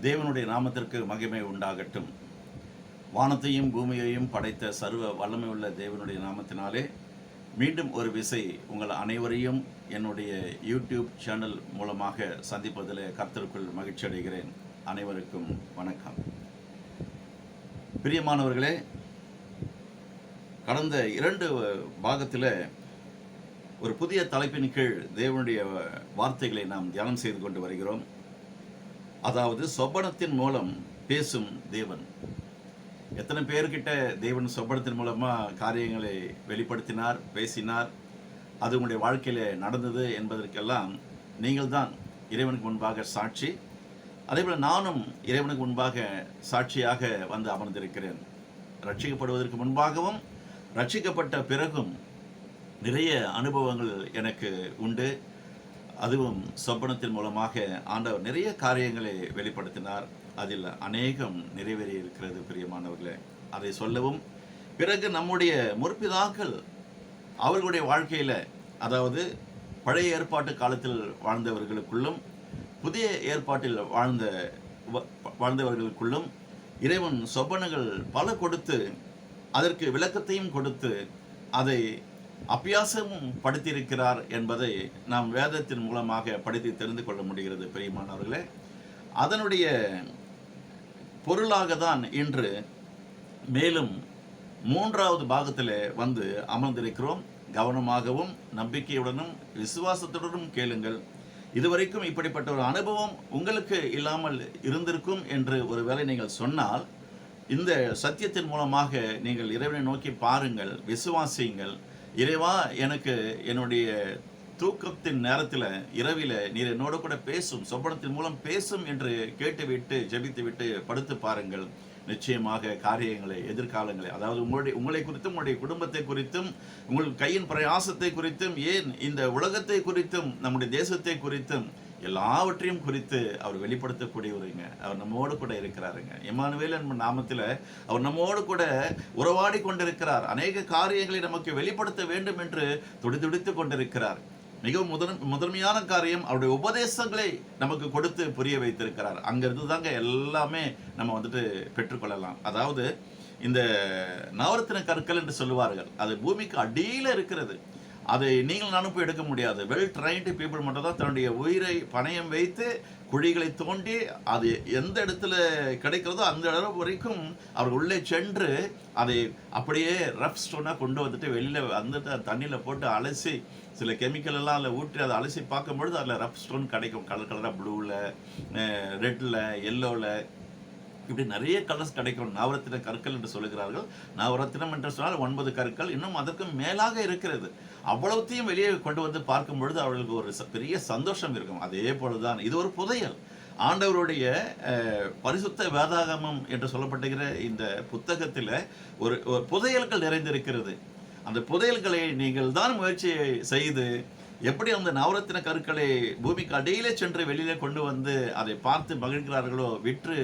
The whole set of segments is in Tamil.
தேவனுடைய நாமத்திற்கு மகிமை உண்டாகட்டும். வானத்தையும் பூமியையும் படைத்த சர்வ வல்லமை உள்ள தேவனுடைய நாமத்தினாலே மீண்டும் ஒரு விசை உங்கள் அனைவரையும் என்னுடைய யூடியூப் சேனல் மூலமாக சந்திப்பதில் கர்த்தருக்குள் மகிழ்ச்சி அடைகிறேன். அனைவருக்கும் வணக்கம். பிரியமானவர்களே, கடந்த 2 பாகத்தில் ஒரு புதிய தலைப்பின் கீழ் தேவனுடைய வார்த்தைகளை நாம் தியானம் செய்து கொண்டு வருகிறோம். அதாவது சொப்பனத்தின் மூலம் பேசும் தேவன். எத்தனை பேர்கிட்ட தேவன் சொப்பனத்தின் மூலமாக காரியங்களை வெளிப்படுத்தினார், பேசினார், அது உங்களுடைய வாழ்க்கையில் நடந்தது என்பதற்கெல்லாம் நீங்கள் தான் இறைவனுக்கு முன்பாக சாட்சி. அதேபோல் நானும் இறைவனுக்கு முன்பாக சாட்சியாக வந்து அமர்ந்திருக்கிறேன். ரட்சிக்கப்படுவதற்கு முன்பாகவும் ரட்சிக்கப்பட்ட பிறகும் நிறைய அனுபவங்கள் எனக்கு உண்டு. அதுவும் சொப்பனத்தின் மூலமாக ஆண்டவர் நிறைய காரியங்களை வெளிப்படுத்தினார். அதில் அநேகம் நிறைவேறி இருக்கிறது. பிரியமானவர்களே, அதை சொல்லவும் பிறகு நம்முடைய முற்பிதாக்கள் அவர்களுடைய வாழ்க்கையில், அதாவது பழைய ஏற்பாட்டு காலத்தில் வாழ்ந்தவர்களுக்குள்ளும் புதிய ஏற்பாட்டில் வாழ்ந்தவர்களுக்குள்ளும் இறைவன் சொப்பனங்கள் பல கொடுத்து அதற்கு விளக்கத்தையும் கொடுத்து அதை அபியாசமும் படுத்தியிருக்கிறார் என்பதை நாம் வேதத்தின் மூலமாக படித்து தெரிந்து கொள்ள முடிகிறது. பிரியமானவர்களே, அதனுடைய பொருளாக தான் இன்று மேலும் 3வது பாகத்தில் வந்து அமர்ந்திருக்கிறோம். கவனமாகவும் நம்பிக்கையுடனும் விசுவாசத்துடனும் கேளுங்கள். இதுவரைக்கும் இப்படிப்பட்ட ஒரு அனுபவம் உங்களுக்கு இல்லாமல் இருந்திருக்கும் என்று ஒருவேளை நீங்கள் சொன்னால், இந்த சத்தியத்தின் மூலமாக நீங்கள் இறைவனை நோக்கி பாருங்கள், விசுவாசியுங்கள். இறைவா, எனக்கு என்னுடைய தூக்கத்தின் நேரத்தில் இரவில் நீர் என்னோட கூட பேசும், சொப்பனத்தின் மூலம் பேசும் என்று கேட்டுவிட்டு ஜெபித்துவிட்டு படுத்து பாருங்கள். நிச்சயமாக காரியங்களை, எதிர்காலங்களை, அதாவது உங்களை குறித்தும் உங்களுடைய குடும்பத்தை குறித்தும் உங்கள் கையின் பிரயாசத்தை குறித்தும், ஏன் இந்த உலகத்தை குறித்தும் நம்முடைய தேசத்தை குறித்தும் எல்லாவற்றையும் குறித்து அவர் வெளிப்படுத்தக்கூடியவருங்க. அவர் நம்மோடு கூட இருக்கிறாருங்க. இம்மானுவேல் என்ற நாமத்தில் அவர் நம்மோடு கூட உறவாடி கொண்டிருக்கிறார். அநேக காரியங்களை நமக்கு வெளிப்படுத்த வேண்டும் என்று துடிதுடித்து கொண்டிருக்கிறார். மிகவும் முதன்மையான காரியம், அவருடைய உபதேசங்களை நமக்கு கொடுத்து புரிய வைத்திருக்கிறார். அங்கிருந்து தாங்க எல்லாமே நம்ம பெற்றுக்கொள்ளலாம். அதாவது இந்த நவரத்தின கற்கள் என்று சொல்லுவார்கள், அது பூமிக்கு அடியில் இருக்கிறது. அதை நீங்கள் நானும் போய் எடுக்க முடியாது. வெல் ட்ரைன்டு பீப்புள் மட்டும் தான் தன்னுடைய உயிரை பணயம் வைத்து குழிகளை தோண்டி அது எந்த இடத்துல கிடைக்கிறதோ அந்த இடம் வரைக்கும் அவர்கள் உள்ளே சென்று அதை அப்படியே ரஃப் ஸ்டோனாக கொண்டு வெளியில் தண்ணியில் போட்டு அலசி சில கெமிக்கல் எல்லாம் அதில் ஊற்றி அதை அலசி பார்க்கும்பொழுது அதில் ரஃப் ஸ்டோன் கிடைக்கும். கலராக ப்ளூவில், ரெட்டில், எல்லோவில், இப்படி நிறைய கலர்ஸ் கிடைக்கும். நவரத்தின கற்கள் என்று சொல்லுகிறார்கள். நவரத்தினம் என்று சொன்னால் 9 கற்கள், இன்னும் அதற்கு மேலாக இருக்கிறது. அவ்வளவுத்தையும் வெளியே கொண்டு வந்து பார்க்கும் பொழுது அவர்களுக்கு ஒரு பெரிய சந்தோஷம் இருக்கும். அதே போலதான் இது ஒரு புதையல். ஆண்டவருடைய பரிசுத்த வேதாகமம் என்று சொல்லப்பட்டுகிற இந்த புத்தகத்தில் ஒரு புதையல்கள் நிறைந்திருக்கிறது. அந்த புதையல்களை நீங்கள் தான் முயற்சி செய்து எப்படி அந்த நவரத்தின கற்களை பூமிக்கு அடியிலே சென்று வெளியிலே கொண்டு வந்து அதை பார்த்து மகிழ்கிறார்களோ, விற்று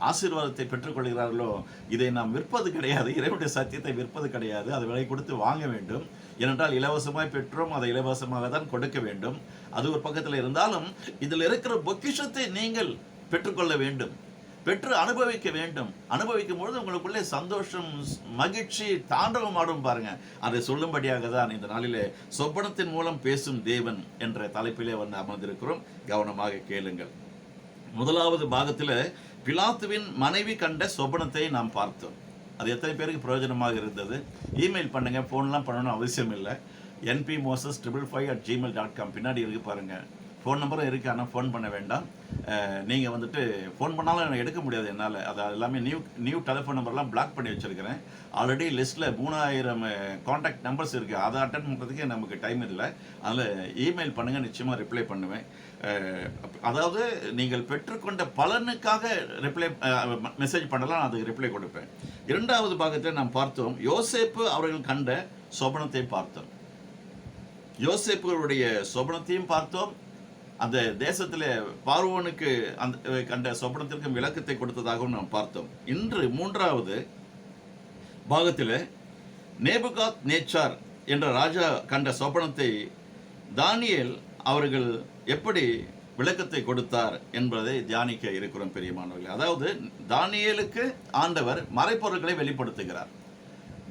ஆசீர்வாதத்தை பெற்றுக்கொள்கிறார்களோ, இதை நாம் விற்பது கிடையாது. இறைவனுடைய சத்தியத்தை விற்பது கிடையாது. அதை விலை கொடுத்து வாங்க வேண்டும். ஏனென்றால் இலவசமாய் பெற்றோம், அதை இலவசமாக தான் கொடுக்க வேண்டும். அது ஒரு பக்கத்தில் இருந்தாலும் இதில் இருக்கிற பொக்கிஷத்தை நீங்கள் பெற்றுக்கொள்ள வேண்டும், பெற்று அனுபவிக்க வேண்டும். அனுபவிக்கும் பொழுது உங்களுக்குள்ளே சந்தோஷம், மகிழ்ச்சி தாண்டவம் ஆடும். பாருங்க, அதை சொல்லும்படியாக தான் இந்த நாளிலே சொப்பனத்தின் மூலம் பேசும் தேவன் என்ற தலைப்பிலே வந்து அமர்ந்திருக்கிறோம். கவனமாக கேளுங்கள். 1வது பாகத்தில் பிலாத்துவின் மனைவி கண்ட சொப்பனத்தை நாம் பார்த்தோம். அது எத்தனை பேருக்கு பிரயோஜனமாக இருந்தது? இமெயில் பண்ணுங்க, ஃபோன்லாம் பண்ணணும் அவசியம் இல்லை. npmoses555@gmail.com பின்னாடி இருக்கு பாருங்க. ஃபோன் நம்பரும் இருக்குது, ஆனால் ஃபோன் பண்ண வேண்டாம். நீங்கள் ஃபோன் பண்ணாலும் எனக்கு எடுக்க முடியாது என்னால். அது எல்லாமே நியூ டெலிஃபோன் நம்பர்லாம் பிளாக் பண்ணி வச்சுருக்கிறேன். ஆல்ரெடி லிஸ்ட்டில் 3000 காண்டாக்ட் நம்பர்ஸ் இருக்குது. அதை அட்டன் பண்ணுறதுக்கே நமக்கு டைம் இல்லை. அதில் இமெயில் பண்ணுங்கள், நிச்சயமாக ரிப்ளை பண்ணுவேன். அதாவது நீங்கள் பெற்றுக்கொண்ட பலனுக்காக மெசேஜ் பண்ணலாம், நான் அதுக்கு ரிப்ளை கொடுப்பேன். 2வது பாகத்தில் நாம் பார்த்தோம், யோசேப்பு அவர்கள் கண்ட சொப்பனத்தை பார்த்தோம். யோசேப்புடைய சொப்பனத்தையும் பார்த்தோம். அந்த தேசத்தில் பார்வோனுக்கு அந்த கண்ட சொப்பனத்திற்கும் விளக்கத்தை கொடுத்ததாகவும் நாம் பார்த்தோம். இன்று 3வது பாகத்தில் நேபுகாத் நேச்சார் என்ற ராஜா கண்ட சொப்பனத்தை தானியேல் அவர்கள் எப்படி விளக்கத்தை கொடுத்தார் என்பதை தியானிக்க இருக்கிறோம் பிரியமானவர்களே. அதாவது தானியேலுக்கு ஆண்டவர் மறைப்பொருட்களை வெளிப்படுத்துகிறார்.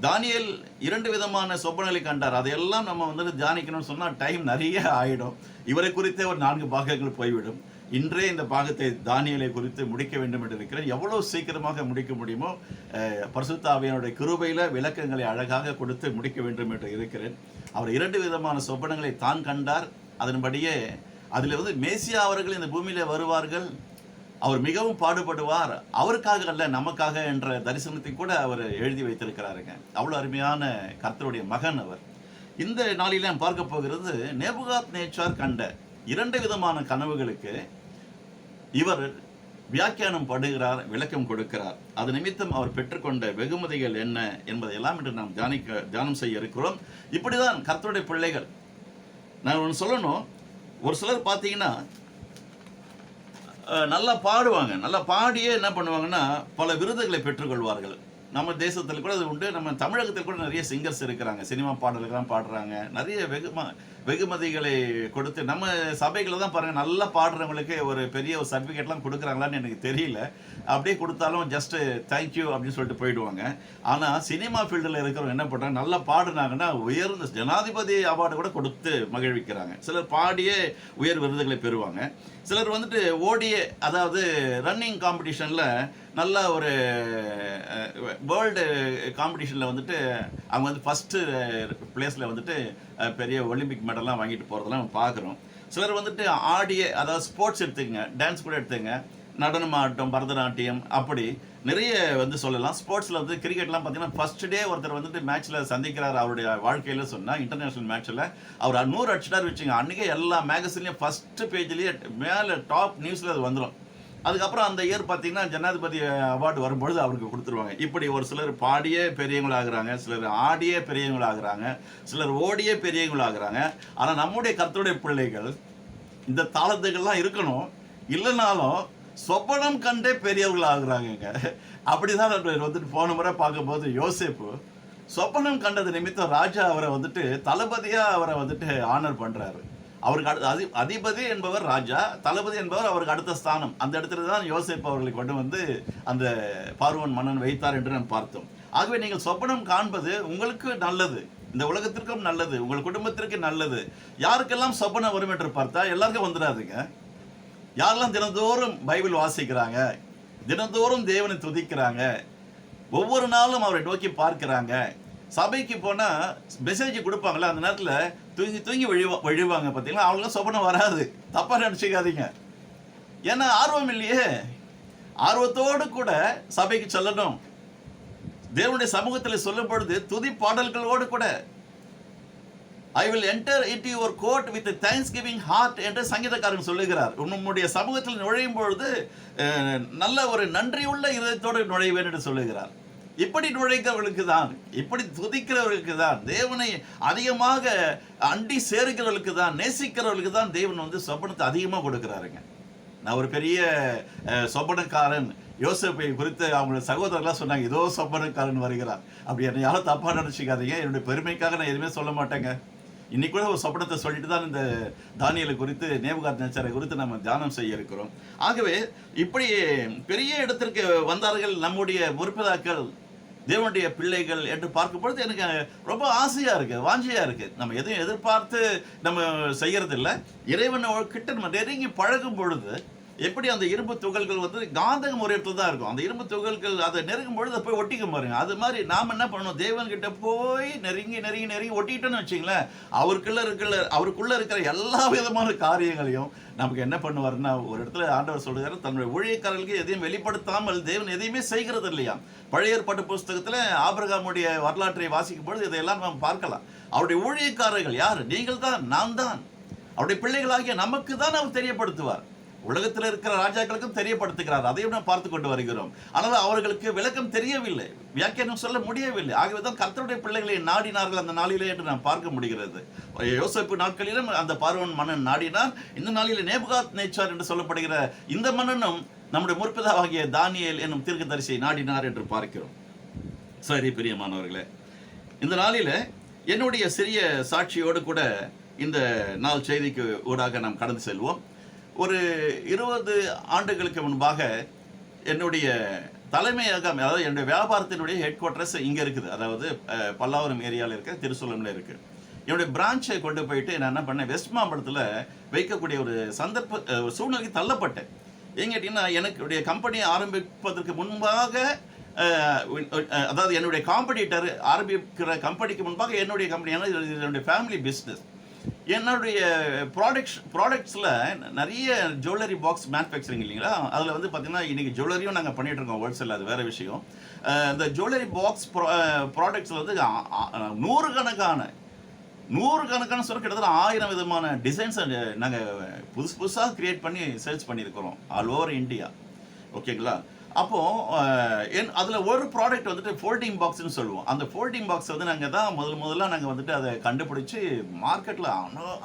தானியேல் 2 விதமான சொப்பனங்களை கண்டார். அதையெல்லாம் நம்ம வந்து தியானிக்கணும்னு சொன்னால் டைம் நிறைய ஆயிடும். இவரை குறித்தே ஒரு 4 பாகங்கள் போய்விடும். இன்றே இந்த பாகத்தை தானியேலை குறித்து முடிக்க வேண்டும் என்று இருக்கிறேன். எவ்வளவு சீக்கிரமாக முடிக்க முடியுமோ பரிசுத்த ஆவியானுடைய கிருபையில விளக்கங்களை அழகாக கொடுத்து முடிக்க வேண்டும் என்று இருக்கிறேன். அவர் 2 விதமான சொப்பனங்களை தான் கண்டார். அதன்படியே அதில் வந்து மேசியா அவர்கள் இந்த பூமியில வருவார்கள், அவர் மிகவும் பாடுபடுவார், அவருக்காக அல்ல நமக்காக என்ற தரிசனத்தை கூட அவர் எழுதி வைத்திருக்கிறாருங்க. அவ்வளோ அருமையான கர்த்தருடைய மகன் அவர். இந்த நாளில் நாம் பார்க்க போகிறது நேபுகாத்நேச்சார் கண்ட 2 விதமான கனவுகளுக்கு இவர் வியாக்கியானம் படுகிறார், விளக்கம் கொடுக்கிறார். அது நிமித்தம் அவர் பெற்றுக்கொண்ட வெகுமதிகள் என்ன என்பதையெல்லாம் இன்று நாம் தியானம் செய்ய இருக்கிறோம். இப்படிதான் கர்த்தருடைய பிள்ளைகள். நான் ஒன்று சொல்லணும், ஒரு சிலர் பார்த்தீங்கன்னா நல்லா பாடுவாங்க, நல்லா பாடியே என்ன பண்ணுவாங்கன்னா பல விருதுகளை பெற்றுக்கொள்வார்கள். நம்ம தேசத்தில் கூட அது உண்டு. நம்ம தமிழகத்தில் கூட நிறைய சிங்கர்ஸ் இருக்கிறாங்க, சினிமா பாடல்கள்லாம் பாடுறாங்க, நிறைய வெகுமதிகளை கொடுத்து. நம்ம சபைகளை தான் பாருங்கள், நல்லா பாடுறவங்களுக்கு ஒரு பெரிய ஒரு சர்டிஃபிகேட்லாம் கொடுக்குறாங்களான்னு எனக்கு தெரியல. அப்படியே கொடுத்தாலும் ஜஸ்ட்டு தேங்க்யூ அப்படின்னு சொல்லிட்டு போயிடுவாங்க. ஆனால் சினிமா ஃபீல்டில் இருக்கிறவங்க என்ன பண்ணுறாங்க, நல்லா பாடுனாங்கன்னா உயர்ந்த ஜனாதிபதி அவார்டு கூட கொடுத்து மகிழ்விக்கிறாங்க. சிலர் பாடியே உயர் விருதுகளை பெறுவாங்க. சிலர் வந்துட்டு ஓடியே, அதாவது ரன்னிங் காம்படிஷனில் நல்ல ஒரு வேர்ல்டு காம்படிஷனில் வந்துட்டு அவங்க வந்து ஃபஸ்ட்டு பிளேஸில் வந்துட்டு பெரிய ஒலிம்பிக் மெடல்லாம் வாங்கிட்டு போகிறதெல்லாம் நம்ம பார்க்குறோம். சிலர் வந்துட்டு ஆடிய, அதாவது ஸ்போர்ட்ஸ் எடுத்துங்க, டான்ஸ் கூட எடுத்துங்க, நடனம் ஆட்டம், பரதநாட்டியம், அப்படி நிறைய வந்து சொல்லலாம். ஸ்போர்ட்ஸில் வந்து கிரிக்கெட்லாம் பார்த்தீங்கன்னா ஃபர்ஸ்ட் டே ஒருத்தர் வந்துட்டு மேட்ச்சில் சந்திக்கிறார் அவருடைய வாழ்க்கையில் சொன்னால், இன்டர்நேஷ்னல் மேட்ச்சில் அவர் 100 அடிச்சிட்டார் வச்சுங்க, அன்றைக்கே எல்லா மேகசின்லேயும் ஃபஸ்ட்டு பேஜ்லேயே மேலே டாப் நியூஸில் அது வந்துடும். அதுக்கப்புறம் அந்த இயர் பார்த்தீங்கன்னா ஜனாதிபதி அவார்டு வரும்பொழுது அவருக்கு கொடுத்துருவாங்க. இப்படி ஒரு சிலர் பாடியே பெரியவங்களாகிறாங்க, சிலர் ஆடியே பெரியவங்களாகிறாங்க, சிலர் ஓடியே பெரியவங்களாகிறாங்க. ஆனால் நம்முடைய கர்த்தருடைய பிள்ளைகள் இந்த தாளத்துக்கள்லாம் இருக்கணும், இல்லைனாலும் சொப்பனம் கண்டே பெரியவர்கள் ஆகுறாங்க. அப்படிதான் வந்துட்டு போன முறை பார்க்கும்போது யோசேப்பு சொப்பனம் கண்டது நிமித்தம் ராஜா அவரை வந்துட்டு தளபதியாக அவரை வந்துட்டு ஆனர் பண்ணுறாரு. அவருக்கு அதிபதி என்பவர் ராஜா, தளபதி என்பவர் அவருக்கு அடுத்த ஸ்தானம். அந்த இடத்துல தான் யோசேப்பு அவர்களை கொண்டு வந்து அந்த பார்வோன் மன்னன் வைத்தார் என்று நாம் பார்த்தோம். ஆகவே நீங்கள் சொப்பனம் காண்பது உங்களுக்கு நல்லது, இந்த உலகத்திற்கும் நல்லது, உங்கள் குடும்பத்திற்கு நல்லது. யாருக்கெல்லாம் சொப்பனம் வரும் என்று பார்த்தா எல்லாருக்கும் வந்துடாதுங்க. யாரெல்லாம் தினந்தோறும் பைபிள் வாசிக்கிறாங்க, தினந்தோறும் தேவனை துதிக்கிறாங்க, ஒவ்வொரு நாளும் அவரை நோக்கி பார்க்கிறாங்க, சபைக்கு போனால் மெசேஜ் கொடுப்பாங்களே, அந்த நேரத்தில் தூங்கி தூங்கி வழிவாங்க பார்த்தீங்களா, அவங்களும் சொப்பனம் வராது. தப்பாக நினச்சிக்காதீங்க. ஏன்னா ஆர்வம் இல்லையே. ஆர்வத்தோடு கூட சபைக்கு செல்லணும். தேவனுடைய சமூகத்தில் சொல்லும் பொழுது துதி பாடல்களோடு கூட I will enter into your court with a thanksgiving heart என்று சங்கீதக்காரன் சொல்லுகிறார். உன்னுடைய சமூகத்தில் நுழையும் பொழுது நல்ல ஒரு நன்றியுள்ள இதயத்தோடு நுழைவேன் என்று சொல்லுகிறார். இப்படி நுழைக்கிறவர்களுக்கு தான், இப்படி துதிக்கிறவர்களுக்கு தான், தேவனை அதிகமாக அண்டி சேர்க்கிறவர்களுக்கு தான், நேசிக்கிறவர்களுக்கு தான் தேவன் வந்து சொப்பனத்தை அதிகமாக கொடுக்குறாருங்க. நான் ஒரு பெரிய சொப்பனக்காரன் யோசேப்பை குறித்து அவங்க சகோதரர்களாக சொன்னாங்க, ஏதோ சொப்பனக்காரன் வருகிறார். அப்படி என்னை யாரும் தப்பாக நினச்சிக்காதீங்க. என்னுடைய பெருமைக்காக நான் எதுவுமே சொல்ல மாட்டேங்க. இன்னைக்கு கூட ஒரு சொப்பனத்தை சொல்லிட்டு தான் இந்த தானியேலை குறித்து, நேபுகாத்நேச்சாரை குறித்து நம்ம தியானம் செய்ய இருக்கிறோம். ஆகவே இப்படி பெரிய இடத்திற்கு வந்தார்கள் நம்முடைய முற்பிதாக்கள், தேவனுடைய பிள்ளைகள் என்று பார்க்கும்பொழுது எனக்கு ரொம்ப ஆசையாக இருக்குது, வாஞ்சியாக இருக்குது. நம்ம எதையும் எதிர்பார்த்து நம்ம செய்கிறதில்ல. இறைவன் கிட்ட நம்ம நெருங்கி பழகும் பொழுது எப்படி அந்த இரும்பு துகள்கள் வந்து காந்தகம் ஒரு இடத்துல தான் இருக்கும், அந்த இரும்பு துகள்கள் அதை நெருங்கும் பொழுது போய் ஒட்டிக்க பாருங்க. அது மாதிரி நாம் என்ன பண்ணணும், தேவன்கிட்ட போய் நெருங்கி நெருங்கி நெருங்கி ஒட்டிட்டோன்னு வச்சிங்களேன், அவருக்குள்ளே இருக்கிற எல்லா விதமான காரியங்களையும் நமக்கு என்ன பண்ணுவாருன்னா, ஒரு இடத்துல ஆண்டவர் சொல்கிறார், தன்னுடைய ஊழியக்காரர்களுக்கு எதையும் வெளிப்படுத்தாமல் தேவன் எதையுமே செய்கிறது இல்லையா. பழைய ஏற்பாட்டு புஸ்தகத்தில் ஆபிரகாமுடைய வரலாற்றை வாசிக்கும் பொழுது இதையெல்லாம் நாம் பார்க்கலாம். அவருடைய ஊழியக்காரர்கள் யார்? நீங்கள் தான், நான் தான். அவருடைய பிள்ளைகளாகிய நமக்கு தான் அவர் தெரியப்படுத்துவார். உலகத்தில் இருக்கிற ராஜாக்களுக்கும் தெரியப்படுத்துகிறார். அதையும் நாம் பார்த்து கொண்டு வருகிறோம். ஆனால் அவர்களுக்கு விளக்கம் தெரியவில்லை, வியாக்கியானம் சொல்ல முடியவில்லை. ஆகவே தான் கர்த்தருடைய பிள்ளைகளை நாடினார்கள் அந்த நாளிலே என்று நாம் பார்க்க முடிகிறது. யோசேப்பு நாட்களிலும் அந்த பார்வோன் மன்னன் நாடினார். இந்த நாளிலே நேபுகாத்நேச்சார் என்று சொல்லப்படுகிற இந்த மன்னனும் நம்முடைய முற்பிதாவாகிய தானியேல் என்னும் தீர்க்கதரிசியை நாடினார் என்று பார்க்கிறோம். சரி பிரியமானவர்களே, இந்த நாளிலே என்னுடைய சிறிய சாட்சியோடு கூட இந்த நாள் செய்திக்கு ஊடாக நாம் கடந்து செல்வோம். ஒரு 20 ஆண்டுகளுக்கு முன்பாக என்னுடைய தலைமையகம், அதாவது என்னுடைய வியாபாரத்தினுடைய ஹெட் குவார்ட்டர்ஸ் இங்கே இருக்குது. அதாவது பல்லாவரம் ஏரியாவில் இருக்க, திருசூலமில் இருக்குது. என்னுடைய பிரான்ச்சை கொண்டு போயிட்டு நான் என்ன பண்ணேன், வெஸ்ட் மாம்பலத்தில் வைக்கக்கூடிய ஒரு சூழ்நிலைக்கு தள்ளப்பட்டேன். ஏன் கேட்டிங்கன்னா, எனக்குடைய கம்பெனியை ஆரம்பிப்பதற்கு முன்பாக அதாவது என்னுடைய காம்படிட்டர் ஆரம்பிக்கிற கம்பெனிக்கு முன்பாக என்னுடைய கம்பெனி, என்னுடைய ஃபேமிலி பிஸ்னஸ், என்னுடைய ப்ராடக்ட்ஸில் நிறைய ஜுவல்லரி பாக்ஸ் மேனுஃபேக்சரிங் இல்லைங்களா, அதில் வந்து பார்த்தீங்கன்னா இன்றைக்கி ஜுவல்லரியும் நாங்கள் பண்ணிகிட்டு இருக்கோம் ஹோல்சேல், அது வேறு விஷயம். இந்த ஜுவல்லரி பாக்ஸ் ப்ராடக்ட்ஸில் வந்து நூறுக்கணக்கான சொல்ல கிட்டத்தட்ட 1000 விதமான டிசைன்ஸை நாங்கள் புதுசாக க்ரியேட் பண்ணி சேல்ஸ் பண்ணியிருக்கிறோம் ஆல் ஓவர் இந்தியா. ஓகேங்களா? அப்போது அதில் ஒரு ப்ராடக்ட் வந்துட்டு ஃபோல்டிங் பாக்ஸ்னு சொல்லுவோம். அந்த ஃபோல்டிங் பாக்ஸ் வந்து நாங்கள் தான் முதல்ல நாங்கள் வந்துட்டு அதை கண்டுபிடிச்சி மார்க்கெட்டில்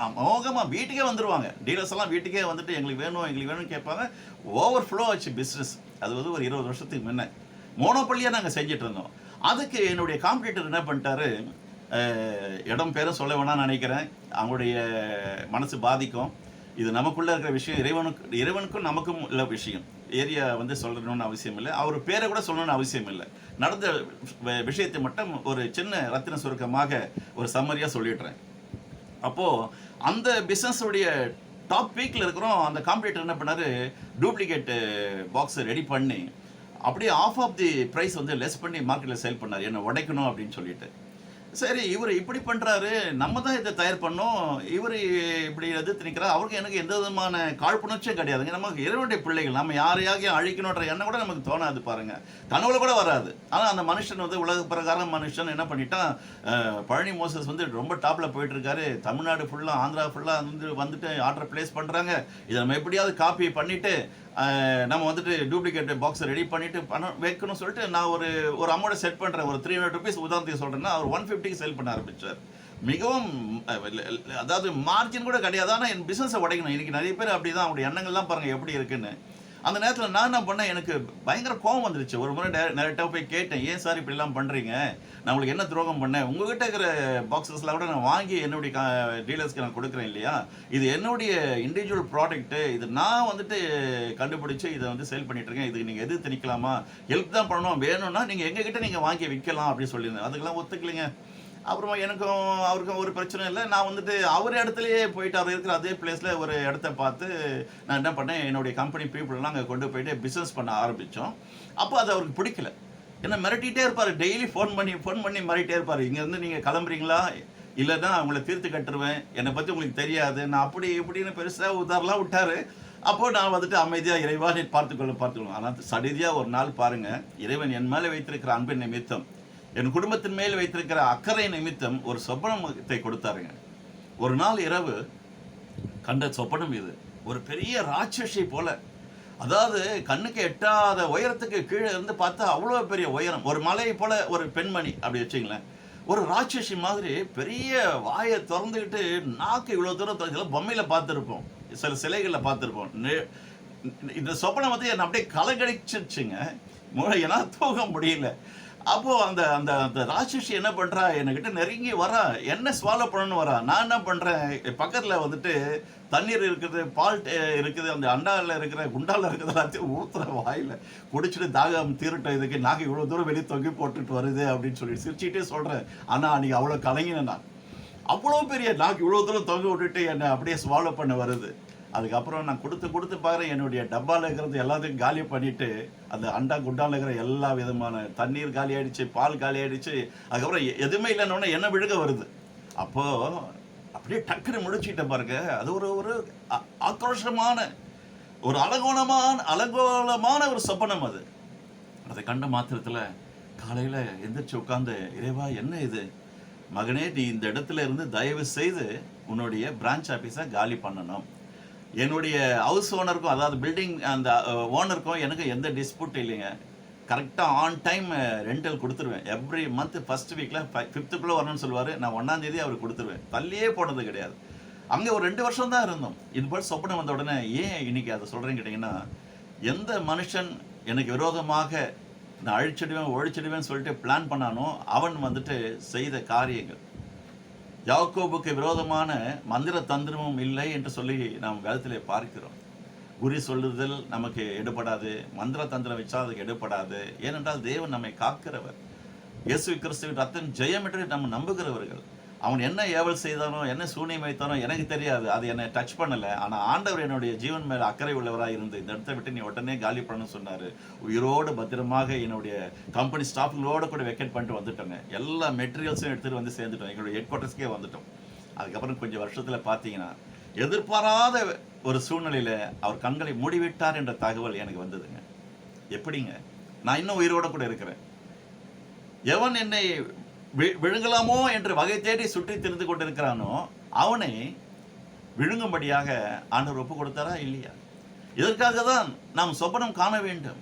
அமோகமாக வீட்டுக்கே வந்துடுவாங்க. டீலர்ஸ் எல்லாம் வீட்டுக்கே வந்துட்டு எங்களுக்கு வேணும்னு கேட்பாங்க. ஓவர் ஃப்ளோ ஆச்சு பிஸ்னஸ். அது வந்து ஒரு 20 வருஷத்துக்கு முன்னே மோனோபொலியாக நாங்கள் செஞ்சுட்டு இருந்தோம். அதுக்கு என்னுடைய காம்படிட்டர் என்ன பண்ணிட்டாரு, இடம் பேரை சொல்ல வேணாம்னு நினைக்கிறேன், அவங்களுடைய மனசு பாதிக்கும். இது நமக்குள்ளே இருக்கிற விஷயம், இறைவனுக்கும் நமக்கும் உள்ள விஷயம். ஏரியா வந்து சொல்லணும்னு அவசியம் இல்லை, அவர் பேரை கூட சொல்லணும்னு அவசியம் இல்லை. நடந்த விஷயத்தை மட்டும் ஒரு சின்ன ரத்தின சுருக்கமாக ஒரு சம்மரியாக சொல்லிடுறேன். அப்போது அந்த பிஸ்னஸுடைய டாப் வீக்கில் இருக்கிறோம். அந்த காம்படிட்டர் என்ன பண்ணார், டூப்ளிகேட் பாக்ஸை ரெடி பண்ணி அப்படியே ஆஃப் ஆஃப் தி ப்ரைஸ் வந்து லெஸ் பண்ணி மார்க்கெட்டில் சேல் பண்ணார், என்னை உடைக்கணும் அப்படின்னு சொல்லிட்டு. சரி, இவர் இப்படி பண்ணுறாரு, நம்ம தான் இதை தயார் பண்ணோம், இவர் இப்படி எதிர்த்து நிற்கிறார். அவருக்கு எனக்கு எந்த விதமான காழ்ப்புணர்ச்சியும் கிடையாதுங்க. நமக்கு இறைவனுடைய பிள்ளைகள், நம்ம யாரையாகியும் அழிக்கணுன்ற எண்ணம் கூட நமக்கு தோணாது பாருங்கள், கனவுல கூட வராது. ஆனால் அந்த மனுஷன் வந்து உலக பிரகாரம் மனுஷன் என்ன பண்ணிட்டான், பழனி மோசஸ் வந்து ரொம்ப டாப்பில் போயிட்டுருக்காரு. தமிழ்நாடு ஃபுல்லாக, ஆந்திரா ஃபுல்லாக வந்துட்டு ஆர்டர் பிளேஸ் பண்ணுறாங்க. இதை நம்ம எப்படியாவது காப்பி பண்ணிவிட்டு நம்ம வந்துட்டு டூப்ளிகேட் பாக்ஸை ரெடி பண்ணிவிட்டு வைக்கணும்னு சொல்லிட்டு நான் ஒரு அமௌண்ட்டை செட் பண்ணுறேன். ஒரு 300 ருபீஸ் உதாரணத்துக்கு சொல்கிறேன்னா அவர் 150க்கு சேல் பண்ண ஆரம்பித்தார். மிகவும் அதாவது மார்ஜின் கூட கிடையாது. ஆனால் என் பிஸ்னஸை உடைக்கணும். இன்றைக்கி நிறைய பேர் அப்படி தான், அவங்களுடைய எண்ணங்கள்லாம் பாருங்கள் எப்படி இருக்குன்னு. அந்த நேரத்தில் நான் என்ன பண்ணேன், எனக்கு பயங்கர கோவம் வந்துருச்சு. ஒரு முறை டேரெக்டாக போய் கேட்டேன், ஏன் சார் இப்படிலாம் பண்ணுறீங்க, நான் உங்களுக்கு என்ன துரோகம் பண்ணேன், உங்கள்கிட்ட இருக்கிற பாக்ஸஸ்லாம் கூட நான் வாங்கி என்னுடைய டீலர்ஸ்க்கு நான் கொடுக்குறேன் இல்லையா, இது என்னுடைய இண்டிவிஜுவல் ப்ராடக்ட்டு, இது நான் வந்துட்டு கண்டுபிடிச்சி இதை வந்து சேல் பண்ணிட்டுருக்கேன், இதுக்கு நீங்கள் எதிர்த்து நிற்கலாமா, ஹெல்ப் தான் பண்ணணும், வேணும்னா நீங்கள் எங்ககிட்ட நீங்கள் வாங்கி விற்கலாம் அப்படின்னு சொல்லியிருந்தேன். அதுக்கெல்லாம் ஒத்துக்கலைங்க. அப்புறமா எனக்கும் அவருக்கும் ஒரு பிரச்சனை இல்லை. நான் வந்துட்டு அவர் இடத்துலையே போயிட்டு, அவர் இருக்கிற அதே பிளேஸில் ஒரு இடத்த பார்த்து நான் என்ன பண்ணேன், என்னுடைய கம்பெனி பீப்புளெலாம் அங்கே கொண்டு போயிட்டு பிஸ்னஸ் பண்ண ஆரம்பித்தோம். அப்போ அது அவருக்கு பிடிக்கல. என்ன மிரட்டிகிட்டே இருப்பார், டெய்லி ஃபோன் பண்ணி மிரட்டிகிட்டே இருப்பார். இங்கேருந்து நீங்கள் கிளம்புறீங்களா, இல்லைன்னா அவங்கள தீர்த்து கட்டுருவேன், என்னை பற்றி உங்களுக்கு தெரியாது, நான் அப்படி இப்படின்னு பெருசாக உதாரெலாம் விட்டார். அப்போது நான் வந்துட்டு அமைதியாக, இறைவா நீ பார்த்துக்கொள்ளும். ஆனால் சடிதியாக ஒரு நாள் பாருங்கள், இறைவன் என் மேலே வைத்திருக்கிற அன்பின் நிமித்தம், என் குடும்பத்தின் மேல் வைத்திருக்கிற அக்கறை நிமித்தம் ஒரு சொப்பனத்தை கொடுத்தாருங்க. ஒரு நாள் இரவு கண்ட சொப்பனம் இது. ஒரு பெரிய ராட்சசி போல, அதாவது கண்ணுக்கு எட்டாத உயரத்துக்கு கீழே இருந்து பார்த்தா அவ்வளோ பெரிய உயரம், ஒரு மலை போல ஒரு பெண்மணி அப்படி வச்சுங்களேன். ஒரு ராட்சசி மாதிரி பெரிய வாயை திறந்துக்கிட்டு, நாக்கு இவ்வளோ தூரம், இதெல்லாம் பொம்மையில் பார்த்துருப்போம், சில சிலைகளில் பார்த்துருப்போம். இந்த சொப்பனம் வந்து என்னை அப்படியே கலங்கடிச்சிருச்சுங்க. ஏன்னா தூங்க முடியல. அப்போது அந்த அந்த அந்த ராட்சசி என்ன பண்ணுறா, என்கிட்ட நெருங்கி வரா, என்ன ஸ்வாலோ பண்ணணும்னு வரா. நான் என்ன பண்ணுறேன், பக்கத்தில் வந்துட்டு தண்ணீர் இருக்குது, பால் இருக்குது, அந்த அண்டாவில் இருக்கிற குண்டாவில் இருக்கிறது எல்லாத்தையும் ஊற்றுற வாயில் குடிச்சிட்டு தாகம் தீரட்டும், இதுக்கு நாங்கள் இவ்வளோ தூரம் வெளியே தொங்கி போட்டுட்டு வருது அப்படின்னு சொல்லி சிரிச்சுட்டே சொல்கிறேன். ஆனால் அன்றைக்கி அவ்வளோ கலங்கினேன் நான். அவ்வளோ பெரிய நாக்கு இவ்வளோ தூரம் தொங்க விட்டுட்டு என்னை அப்படியே ஸ்வாலோ பண்ண வருது. அதுக்கப்புறம் நான் கொடுத்து பாக்குறேன், என்னுடைய டப்பாவில் இருக்கிறது எல்லாத்தையும் காலி பண்ணிவிட்டு, அந்த அண்டா குண்டாவில் இருக்கிற எல்லா விதமான தண்ணீர் காலி ஆகிடுச்சு, பால் காலி ஆகிடுச்சு. அதுக்கப்புறம் எதுவுமே இல்லைன்னொன்னே என்ன விழுக வருது. அப்போது அப்படியே டக்குன்னு முடிச்சுக்கிட்ட பாருங்க. அது ஒரு ஆக்ரோஷமான, ஒரு அலங்கோலமான ஒரு சொப்பனம் அது. அதை கண்ட மாத்திரத்தில் காலையில் எந்திரிச்சு உட்காந்து, இறைவா என்ன இது, மகனே நீ இந்த இடத்துல இருந்து தயவு செய்து உன்னுடைய பிரான்ச் ஆஃபீஸை காலி பண்ணணும். என்னுடைய ஹவுஸ் ஓனருக்கும், அதாவது பில்டிங் அந்த ஓனருக்கும் எனக்கு எந்த டிஸ்பியூட் இல்லைங்க. கரெக்டாக ஆன் டைம் ரெண்டல் கொடுத்துருவேன். எவ்ரி மந்த் ஃபஸ்ட் வீக்கில் 5th வரணும்னு சொல்லுவார். நான் 1ஆம் தேதி அவருக்கு கொடுத்துருவேன். தள்ளியே போனது கிடையாது. அங்கே ஒரு 2 வருஷம் தான் இருந்தோம். இது போல் சொப்பனம் வந்த உடனே ஏன் இன்றைக்கி அதை சொல்கிறேன்னு கேட்டிங்கன்னா, எந்த மனுஷன் எனக்கு விரோதமாக நான் ஒழிச்சிடுவேன்னு சொல்லிட்டு பிளான் பண்ணானோ அவன் வந்துட்டு செய்த காரியங்கள். யாக்கோபுக்கு விரோதமான மந்திர தந்திரமும் இல்லை என்று சொல்லி நாம் வேதத்திலே பார்க்கிறோம். குறி சொல்லுதல் நமக்கு எடுபடாது, மந்திர தந்திரம் வச்சா அதுக்கு எடுபடாது. ஏனென்றால் தேவன் நம்மை காக்கிறவர். இயேசு கிறிஸ்துவின் ரத்தம் ஜெயம் என்று நம்ம நம்புகிறவர்கள். அவன் என்ன ஏவல் செய்தானோ, என்ன சூனியம் வைத்தானோ எனக்கு தெரியாது, அது என்னை டச் பண்ணலை. ஆனால் ஆண்டவர் என்னுடைய ஜீவன் மேலே அக்கறை உள்ளவராக இருந்து இந்த இடத்த விட்டு நீ உடனே காலி பண்ணணும்னு சொன்னார். உயிரோடு பத்திரமாக என்னுடைய கம்பெனி ஸ்டாஃப்களோடு கூட வெக்கேட் பண்ணிட்டு வந்துட்டோங்க. எல்லா மெட்டீரியல்ஸும் எடுத்துகிட்டு வந்து சேர்ந்துட்டோம். எங்களுடைய ஹெட் குவார்ட்டர்ஸ்க்கே வந்துட்டோம். அதுக்கப்புறம் கொஞ்சம் வருஷத்தில் பார்த்தீங்கன்னா எதிர்பாராத ஒரு சூழ்நிலையில் அவர் கண்களை மூடிவிட்டார் என்ற தகவல் எனக்கு வந்ததுங்க. எப்படிங்க? நான் இன்னும் உயிரோடு கூட இருக்கிறேன். எவன் என்னை விழுங்கலாமோ என்று வகை தேடி சுற்றி திரிந்து கொண்டிருக்கிறானோ அவனை விழுங்கும்படியாக ஆண்டவர் ஒப்பு கொடுத்தாரா இல்லையா? இதற்காக தான் நாம் சொப்பனம் காண வேண்டும்.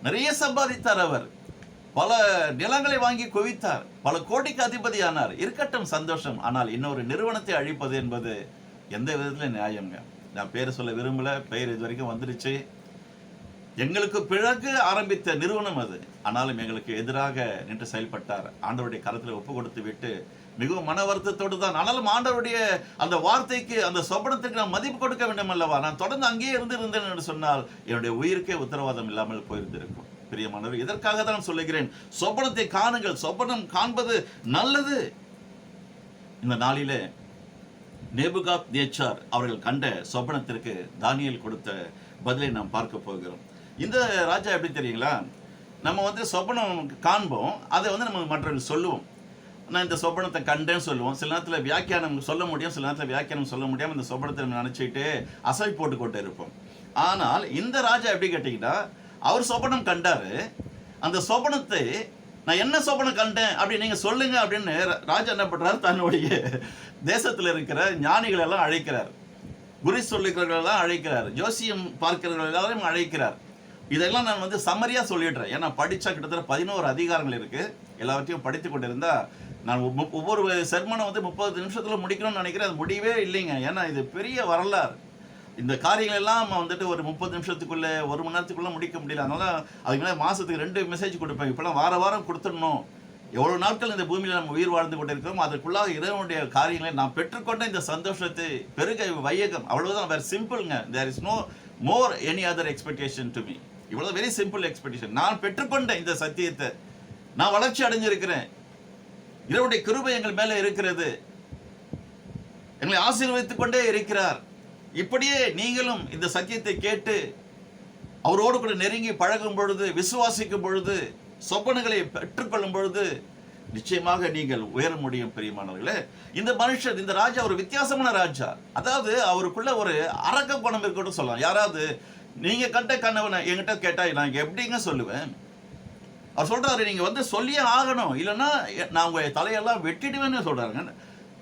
நிறைய சம்பாதித்தார் அவர், பல நிலங்களை வாங்கி குவித்தார், பல கோடிக்கு அதிபதியானார். இருக்கட்டும், சந்தோஷம். ஆனால் இன்னொரு நிறுவனத்தை அழிப்பது என்பது எந்த விதத்தில் நியாயங்க? நான் பேரை சொல்ல விரும்பல, பெயர் இது வரைக்கும் வந்துருச்சு. எங்களுக்கு பிறகு ஆரம்பித்த நிறுவனம் அது. ஆனாலும் எங்களுக்கு எதிராக நின்று செயல்பட்டார். ஆண்டவருடைய கரத்தில் ஒப்பு கொடுத்து விட்டு மிகவும் மன வருத்தத்தோடு தான். ஆனாலும் ஆண்டவருடைய அந்த வார்த்தைக்கு, அந்த சொப்பனத்துக்கு நான் மதிப்பு கொடுக்க வேண்டும் அல்லவா? நான் தொடர்ந்து அங்கேயே இருந்தேன் என்று சொன்னால் என்னுடைய உயிருக்கே உத்தரவாதம் இல்லாமல் போயிருந்திருக்கும். பிரியமானவர், இதற்காக தான் சொல்லுகிறேன், சொப்பனத்தை காணுங்கள். சொப்பனம் காண்பது நல்லது. இந்த நாளிலே நேபுகாத் நேச்சார் அவர்கள் கண்ட சொப்பனத்திற்கு தானியேல் கொடுத்த பதிலை நாம் பார்க்க போகிறோம். இந்த ராஜா எப்படி தெரியுங்களா? நம்ம சொப்பனம் காண்போம், அதை நம்ம மற்றவர்கள் சொல்லுவோம். நான் இந்த சொப்பனத்தை கண்டேன்னு சொல்லுவோம். சில நேரத்தில் வியாக்கியானம் சொல்ல முடியும், சில நேரத்தில் வியாக்கியானம் சொல்ல முடியாமல் இந்த சொப்பனத்தை நினச்சிட்டு அசை போட்டுக்கொண்டு இருப்போம். ஆனால் இந்த ராஜா எப்படி கேட்டிங்கன்னா, அவர் சொப்பனம் கண்டார். அந்த சொப்பனத்தை நான் என்ன சொப்பனம் கண்டேன் அப்படி நீங்கள் சொல்லுங்க அப்படின்னு ராஜா என்ன பண்ணுறாரு, தன்னுடைய தேசத்தில் இருக்கிற ஞானிகள் எல்லாம் அழைக்கிறார், குறி சொல்லுகிறவர்களெல்லாம் அழைக்கிறார், ஜோசியம் பார்க்கிறவர்கள் எல்லாரையும் அழைக்கிறார். இதெல்லாம் நான் சம்மரியாக சொல்லிடுறேன். ஏன்னா படித்தா கிட்டத்தட்ட 11 அதிகாரங்கள் இருக்குது. எல்லாவற்றையும் படித்து கொண்டு இருந்தால் நான் ஒவ்வொரு செர்மனை 30 நிமிஷத்தில் முடிக்கணும்னு நினைக்கிறேன். அது முடியவே இல்லைங்க. ஏன்னா இது பெரிய வரலாறு. இந்த காரியங்கள் எல்லாம் ஒரு 30 நிமிஷத்துக்குள்ளே, 1 மணி நேரத்துக்குள்ளே முடிக்க முடியல. அதனால அதுக்கு மேலே மாதத்துக்கு 2 மெசேஜ் கொடுப்பேன். இப்போலாம் வாரம் கொடுத்துடணும். எவ்வளோ நாட்கள் இந்த பூமியில் நம்ம உயிர் வாழ்ந்து கொண்டு இருக்கிறோம், அதற்குள்ளாக இறைவனுடைய காரியங்களை நாம் பெற்றுக்கொண்ட இந்த சந்தோஷத்தை பெருக வையகம், அவ்வளோதான். வேறு சிம்பிள்ங்க. There is no more any other expectation to me. இவ்வளோ வெரி சிம்பிள் எக்ஸ்பெக்டேஷன். நான் பெற்றுக்கொண்ட இந்த சத்தியத்தை, நான் வளர்ச்சி அடைஞ்சிருக்கிறேன். இறைவனுடைய கிருபை எங்கள் மேலே இருக்கிறது, எங்களை ஆசீர்வதித்துக் கொண்டே இருக்கிறார். இப்படியே நீங்களும் இந்த சத்தியத்தை கேட்டு அவரோடு கூட நெருங்கி பழகும் பொழுது, விசுவாசிக்கும் பொழுது, சொப்பனங்களை பெற்றுக்கொள்ளும் பொழுது நிச்சயமாக நீங்கள் உயர முடியும். பிரியமானவர்களே, இந்த மனுஷன், இந்த ராஜா ஒரு வித்தியாசமான ராஜா. அதாவது அவருக்குள்ள ஒரு அரக்க குணம் இருக்கட்டும் சொல்லலாம். யாராவது நீங்க கண்ட கனவை என்கிட்ட கேட்டா நான் எப்படிங்க சொல்லுவேன்? அவர் சொல்றாரு, நீங்க சொல்லியே ஆகணும், இல்லைன்னா நான் உங்க தலையெல்லாம் வெட்டிடுவேன்னு சொல்றாருங்க.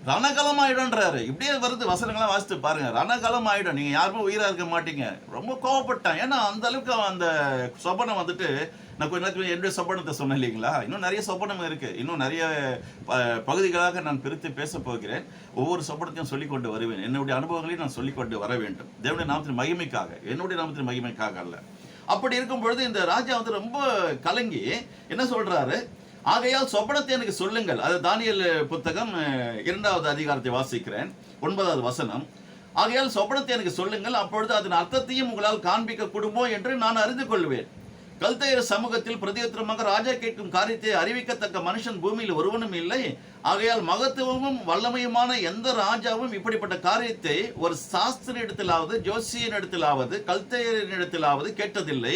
ரணகலம் ஆயிடும்ன்றாரு. இப்படியே வருது, வசனங்கள்லாம் வாசித்து பாருங்க. ரணகலம் ஆயிடும், நீங்க யாருமே உயிரா இருக்க மாட்டீங்க. ரொம்ப கோவப்பட்டான். ஏன்னா அந்த அளவுக்கு அந்த சொப்பனம் நான் கொஞ்ச நேரத்தில் என்னுடைய சொப்பனத்தை சொன்னேன் இல்லைங்களா? இன்னும் நிறைய சொப்பனம் இருக்கு. இன்னும் நிறைய பகுதிகளாக நான் பிரித்து பேச போகிறேன். ஒவ்வொரு சொப்பனத்தையும் சொல்லிக்கொண்டு வருவேன். என்னுடைய அனுபவங்களையும் நான் சொல்லிக்கொண்டு வர வேண்டும், தேவனுடைய நாமத்தின் மகிமைக்காக, என்னுடைய நாமத்தின் மகிமைக்காக அல்ல. அப்படி இருக்கும் பொழுது இந்த ராஜா ரொம்ப கலங்கி என்ன சொல்றாரு, ஆகையால் சொப்பனத்தை எனக்கு சொல்லுங்கள். அது தானியேல் புத்தகம் 2வது அதிகாரத்தை வாசிக்கிறேன், 9வது வசனம். ஆகையால் சொப்பனத்தை எனக்கு சொல்லுங்கள், அப்பொழுது அதன் அர்த்தத்தையும் உங்களால் காண்பிக்க கூடுமோ என்று நான் அறிந்து கொள்வேன். கல்தையர் சமூகத்தில் பிரதியுத்தரமாக ராஜா கேட்கும் காரியத்தை அறிவிக்கத்தக்க மனுஷன் பூமியில் ஒருவனும் இல்லை. ஆகையால் மகத்துவமும் வல்லமையுமான எந்த ராஜாவும் இப்படிப்பட்ட காரியத்தை ஒரு சாஸ்திரியிடத்திலாவது, ஜோசியின் இடத்திலாவது, கல்தையரின் இடத்திலாவது கேட்டதில்லை.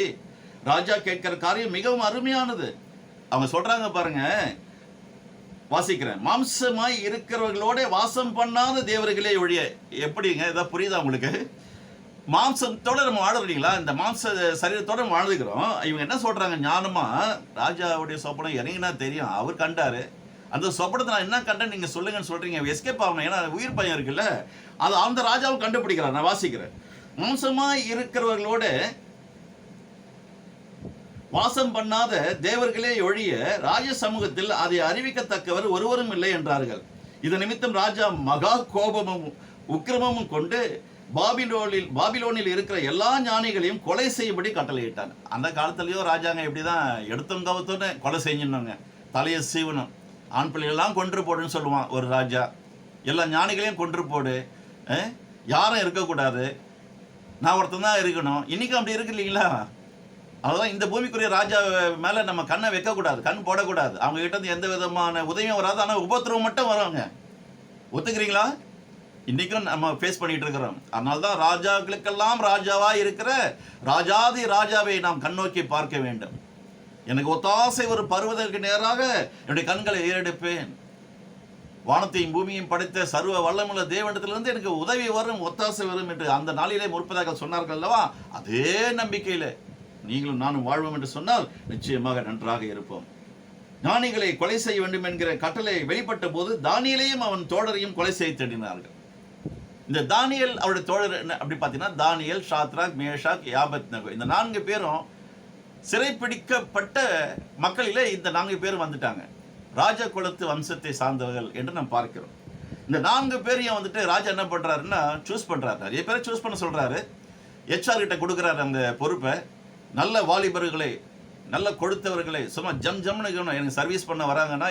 ராஜா கேட்கிற காரியம் மிகவும் அருமையானது. அவங்க சொல்றாங்க பாருங்க, வாசிக்கிறேன். மாம்சமாய் இருக்கிறவர்களோட வாசம் பண்ணாத தேவர்களே ஒழிய. எப்படிங்க? இதான் புரியுதா உங்களுக்கு? மாம்சத்தோட நம்ம வாழறீங்களா? இந்த மாம்ச சரீரத்தோட நம்ம வாழ்ந்துக்கிறோம். இவங்க என்ன சொல்றாங்க ஞானமா, ராஜாவுடைய சொப்பனம் இறங்கினா தெரியும், அவர் கண்டாரு. அந்த சொப்பனத்தை நான் என்ன கண்டேன் நீங்க சொல்லுங்கன்னு சொல்றீங்க. எஸ்கேப் ஆகணும், ஏன்னா உயிர் பயம் இருக்குல்ல. அது அந்த ராஜாவும் கண்டுபிடிக்கிறார். நான் வாசிக்கிறேன். மாம்சமாய் இருக்கிறவர்களோட வாசம் பண்ணாத தேவர்களே ஒழிய ராஜ சமூகத்தில் அதை அறிவிக்கத்தக்கவர் ஒருவரும் இல்லை என்றார்கள். இது நிமித்தம் ராஜா மகா கோபமும் உக்கிரமும் கொண்டு பாபிலோனில் இருக்கிற எல்லா ஞானிகளையும் கொலை செய்யும்படி கட்டளையிட்டாங்க. அந்த காலத்துலயோ ராஜாங்க எப்படிதான் எடுத்தும் கவுத்தோன்னு கொலை செஞ்சிடணுங்க, தலையை சீவனம். ஆண் பிள்ளைகள்லாம் கொன்று போடுன்னு சொல்லுவான் ஒரு ராஜா. எல்லா ஞானிகளையும் கொன்று போடு, யாரும் இருக்கக்கூடாது. நான் ஒருத்தன் தான் இருக்கணும். இன்னைக்கும் அப்படி இருக்கு இல்லைங்களா? அதுதான் இந்த பூமிக்குரிய ராஜா மேல நம்ம கண்ணை வைக்கக்கூடாது, கண் போடக்கூடாது. அவங்க கிட்ட இருந்து எந்த விதமான உதவியும் வராது. ஆனால் உபத்திரவம் மட்டும் வராங்க. ஒத்துக்கிறீங்களா? இன்னைக்கும் நம்ம ஃபேஸ் பண்ணிட்டு இருக்கிறோம். அதனால தான் ராஜாக்களுக்கெல்லாம் ராஜாவா இருக்கிற ராஜாதி ராஜாவை நாம் கண்ணோக்கி பார்க்க வேண்டும். எனக்கு ஒத்தாசை ஒரு பருவதற்கு நேராக என்னுடைய கண்களை ஏறெடுப்பேன். வானத்தையும் பூமியையும் படைத்த சர்வ வல்லமுள்ள தேவனிடத்திலிருந்து எனக்கு உதவி வரும், ஒத்தாசை வரும் என்று அந்த நாளிலே முற்பதாக சொன்னார்கள் அல்லவா? அதே நம்பிக்கையில நீங்களும் நானும் வாழ்வோம் என்று சொன்னால் நிச்சயமாக நன்றாக இருப்போம். ஞானிகளை கொலை செய்ய வேண்டும் என்கிற கட்டளை வெளிப்பட்ட போது தானியேலையும் அவன் தோழரையும் கொலை செய்ய தேடினார்கள். இந்த தானியேல் அவருடைய தோழர் அப்படி பார்த்தீங்கன்னா, தானியேல், ஷாத்ராக், மேஷாக், யாபத்நேகோ, இந்த 4 பேரும் சிறைப்பிடிக்கப்பட்ட மக்களிலே இந்த 4 பேரும் வந்துட்டாங்க. ராஜ குலத்து வம்சத்தை சார்ந்தவர்கள் என்று நாம் பார்க்கிறோம். இந்த 4 பேரையும் வந்துட்டு ராஜா என்ன பண்றாருன்னா சூஸ் பண்றாரு. நிறைய பேரை சூஸ் பண்ண சொல்றாரு. HR கிட்ட கொடுக்குறாரு அந்த பொறுப்பை. நல்ல வாலிபர்களை, நல்ல கொடுத்தவர்களை, சும்மா ஜம்னு எனக்கு சர்வீஸ் பண்ண வராங்கன்னா,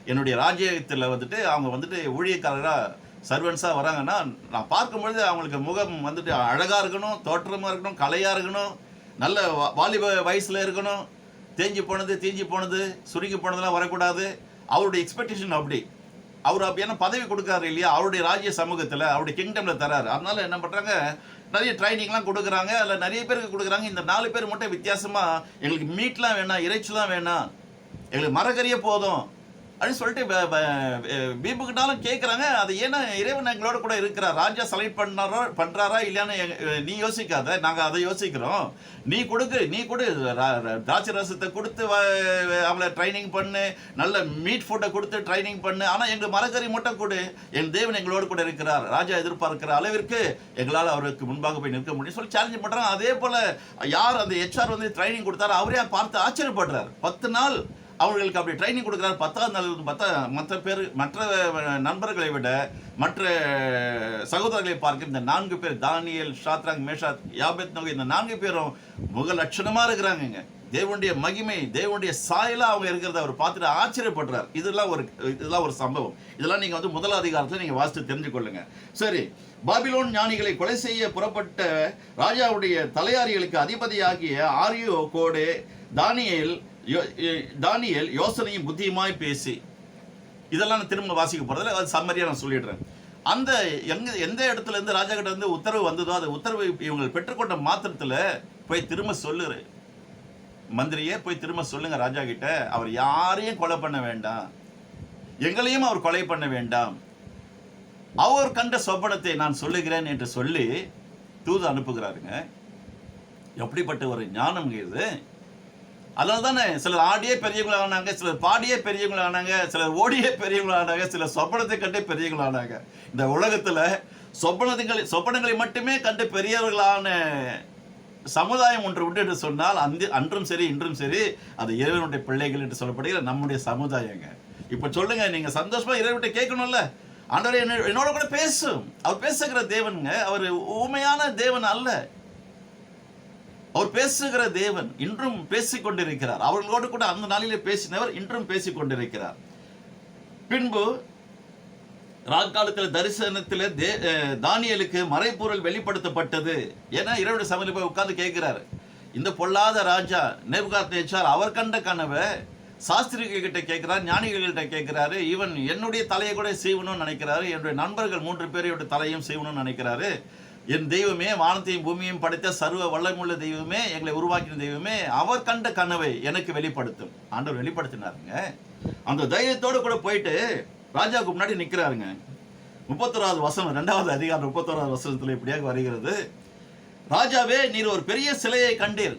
என்னுடைய ராஜ்யத்தில் வந்துட்டு அவங்க வந்துட்டு ஊழியக்காரராக சர்வன்ஸாக வராங்கன்னா, நான் பார்க்கும்பொழுது அவங்களுக்கு முகம் வந்துட்டு அழகாக இருக்கணும், தோற்றமாக இருக்கணும், கலையாக இருக்கணும், நல்ல வாலிப வயசில் இருக்கணும், தேஞ்சி போனது சுருங்கி போனதெல்லாம் வரக்கூடாது. அவருடைய எக்ஸ்பெக்டேஷன் அப்படி. அவர் அப்படி என்ன பதவி கொடுக்குறாரு இல்லையா, அவருடைய ராஜ்ய சமூகத்தில், அவருடைய கிங்டமில் தராரு. அதனால என்ன பண்ணுறாங்க, நிறைய ட்ரைனிங்லாம் கொடுக்குறாங்க. அதில் நிறைய பேருக்கு கொடுக்குறாங்க. இந்த 4 பேர் மட்டும் வித்தியாசமாக, எங்களுக்கு மீட்லாம் வேணாம், இறைச்சிலாம் வேணாம், எங்களுக்கு மரக்கறியே போதும் அப்படின்னு சொல்லிட்டு பீப்புக்கிட்டாலும் கேட்குறாங்க. அது ஏன்னா இறைவன் எங்களோட கூட இருக்கிறார். ராஜா செலக்ட் பண்ணுறாரா இல்லையான்னு நீ யோசிக்காத, நாங்கள் அதை யோசிக்கிறோம். நீ கொடு திராட்சை ரசத்தை கொடுத்து அவளை ட்ரைனிங் பண்ணு, நல்ல மீட் ஃபுட்டை கொடுத்து ட்ரைனிங் பண்ணு, ஆனால் எங்கள் மரக்கறி மட்டும் கொடு. என் தேவன் எங்களோடு கூட இருக்கிறார். ராஜா எதிர்பார்க்கிற அளவிற்கு எங்களால் அவருக்கு முன்பாக போய் நிற்க முடியும் சொல்லி சேலஞ்ச் பண்ணுறாங்க. அதே போல் யார் அந்த HR வந்து ட்ரைனிங் கொடுத்தாரோ அவரே பார்த்து ஆச்சரியப்படுறார். 10 நாள் அவர்களுக்கு அப்படி ட்ரைனிங் கொடுக்குறாரு. 10ஆவது நாள் பார்த்தா மற்ற நண்பர்களை விட, மற்ற சகோதரர்களை பார்க்க இந்த 4 பேர், தானியேல், ஷாத்ராக், மேஷாக், யாபேத்நேகோ, இந்த 4 பேரும் முக லட்சணமாக இருக்கிறாங்க. தேவனுடைய மகிமை, தேவனுடைய சாயலா அவங்க இருக்கிறத அவர் பார்த்துட்டு ஆச்சரியப்படுறார். இதெல்லாம் ஒரு சம்பவம். இதெல்லாம் நீங்கள் வந்து 1 அதிகாரத்தில் நீங்கள் வாசித்து தெரிஞ்சு கொள்ளுங்க. சரி, பாபிலோன் ஞானிகளை கொலை செய்ய புறப்பட்ட ராஜாவுடைய தலையாரிகளுக்கு அதிபதியாகிய ஆரியோகோடே தானியேல் யோசனையும் புத்தியுமாய் பேசி, இதெல்லாம் நான் திரும்ப வாசிக்க போறதில்ல, அது சம்மரியா நான் சொல்லிடுறேன். அந்த எந்த இடத்துல இருந்து ராஜா கிட்ட இருந்து உத்தரவு வந்ததோ, அந்த உத்தரவை இவங்க பெற்றுக்கொண்ட மாத்திரத்தில் போய் திரும்ப சொல்லுற மந்திரியே, போய் திரும்ப சொல்லுங்க ராஜா கிட்ட, அவர் யாரையும் கொலை பண்ண வேண்டாம், எங்களையும் அவர் கொலை பண்ண வேண்டாம், அவர் கண்ட சொப்பனத்தை நான் சொல்லுகிறேன் என்று சொல்லி தூது அனுப்புகிறாருங்க. எப்படிப்பட்ட ஒரு ஞானம் இது! அதனால தானே சிலர் ஆடியே பெரியவங்களானாங்க, சிலர் பாடியே பெரியவங்களானாங்க, சிலர் ஓடியே பெரியவங்களானாங்க, சிலர் சொப்பனத்தை கண்டே பெரியவங்களானாங்க. இந்த உலகத்தில் சொப்பனங்களை மட்டுமே கண்டு பெரியவர்களான சமுதாயம் ஒன்று உண்டு என்று சொன்னால் அன்றும் சரி இன்றும் சரி அது இறைவனுடைய பிள்ளைகள் என்று சொல்லப்படுகிற நம்முடைய சமுதாயங்க. இப்போ சொல்லுங்க, நீங்க சந்தோஷமா இறைவன்கிட்ட கேட்கணும்ல, ஆண்டவரே என்னோட கூட பேசும். அவர் பேசுகிற தேவனுங்க, அவர் ஊமையான தேவன் அல்ல. அவர் பேசுகிற தேவன் இன்றும் பேசிக் கொண்டிருக்கிறார். அவர்களோடு கூட அந்த நாளிலே பேசினவர் இன்றும் பேசிக் கொண்டிருக்கிறார். பின்பு ராக்காலத்தில் தரிசனத்தில் தானியேலுக்கு மறைபொருள் வெளிப்படுத்தப்பட்டது. ஏன்னா இறைவனுடைய சபையில் போய் உட்கார்ந்து கேட்கிறாரு. இந்த பொல்லாத ராஜா நேபுகாத்நேச்சார் அவர் கண்ட கனவை சாஸ்திரிகள் கிட்ட கேட்கிறார், ஞானிகள்கிட்ட கேட்கிறாரு. ஈவன் என்னுடைய தலையை கூட செய்வணும்னு நினைக்கிறாரு. என்னுடைய நண்பர்கள் 3 பேரையோட தலையும் செய்வணும்னு நினைக்கிறாரு. என் தெய்வமே, வானத்தையும் பூமியையும் படைத்த சர்வ வல்லமுள்ள தெய்வமே, எங்களை உருவாக்கின தெய்வமே, அவர் கண்ட கனவை எனக்கு வெளிப்படுத்தும். ஆண்டவர் வெளிப்படுத்தினாருங்க. அந்த தைரியத்தோடு கூட போயிட்டு ராஜாவுக்கு முன்னாடி நிற்கிறாருங்க. 31வது வசனம், 2வது அதிகாரம் 31வது வசனத்தில் இப்படியாக வருகிறது. ராஜாவே, நீர் ஒரு பெரிய சிலையை கண்டீர்.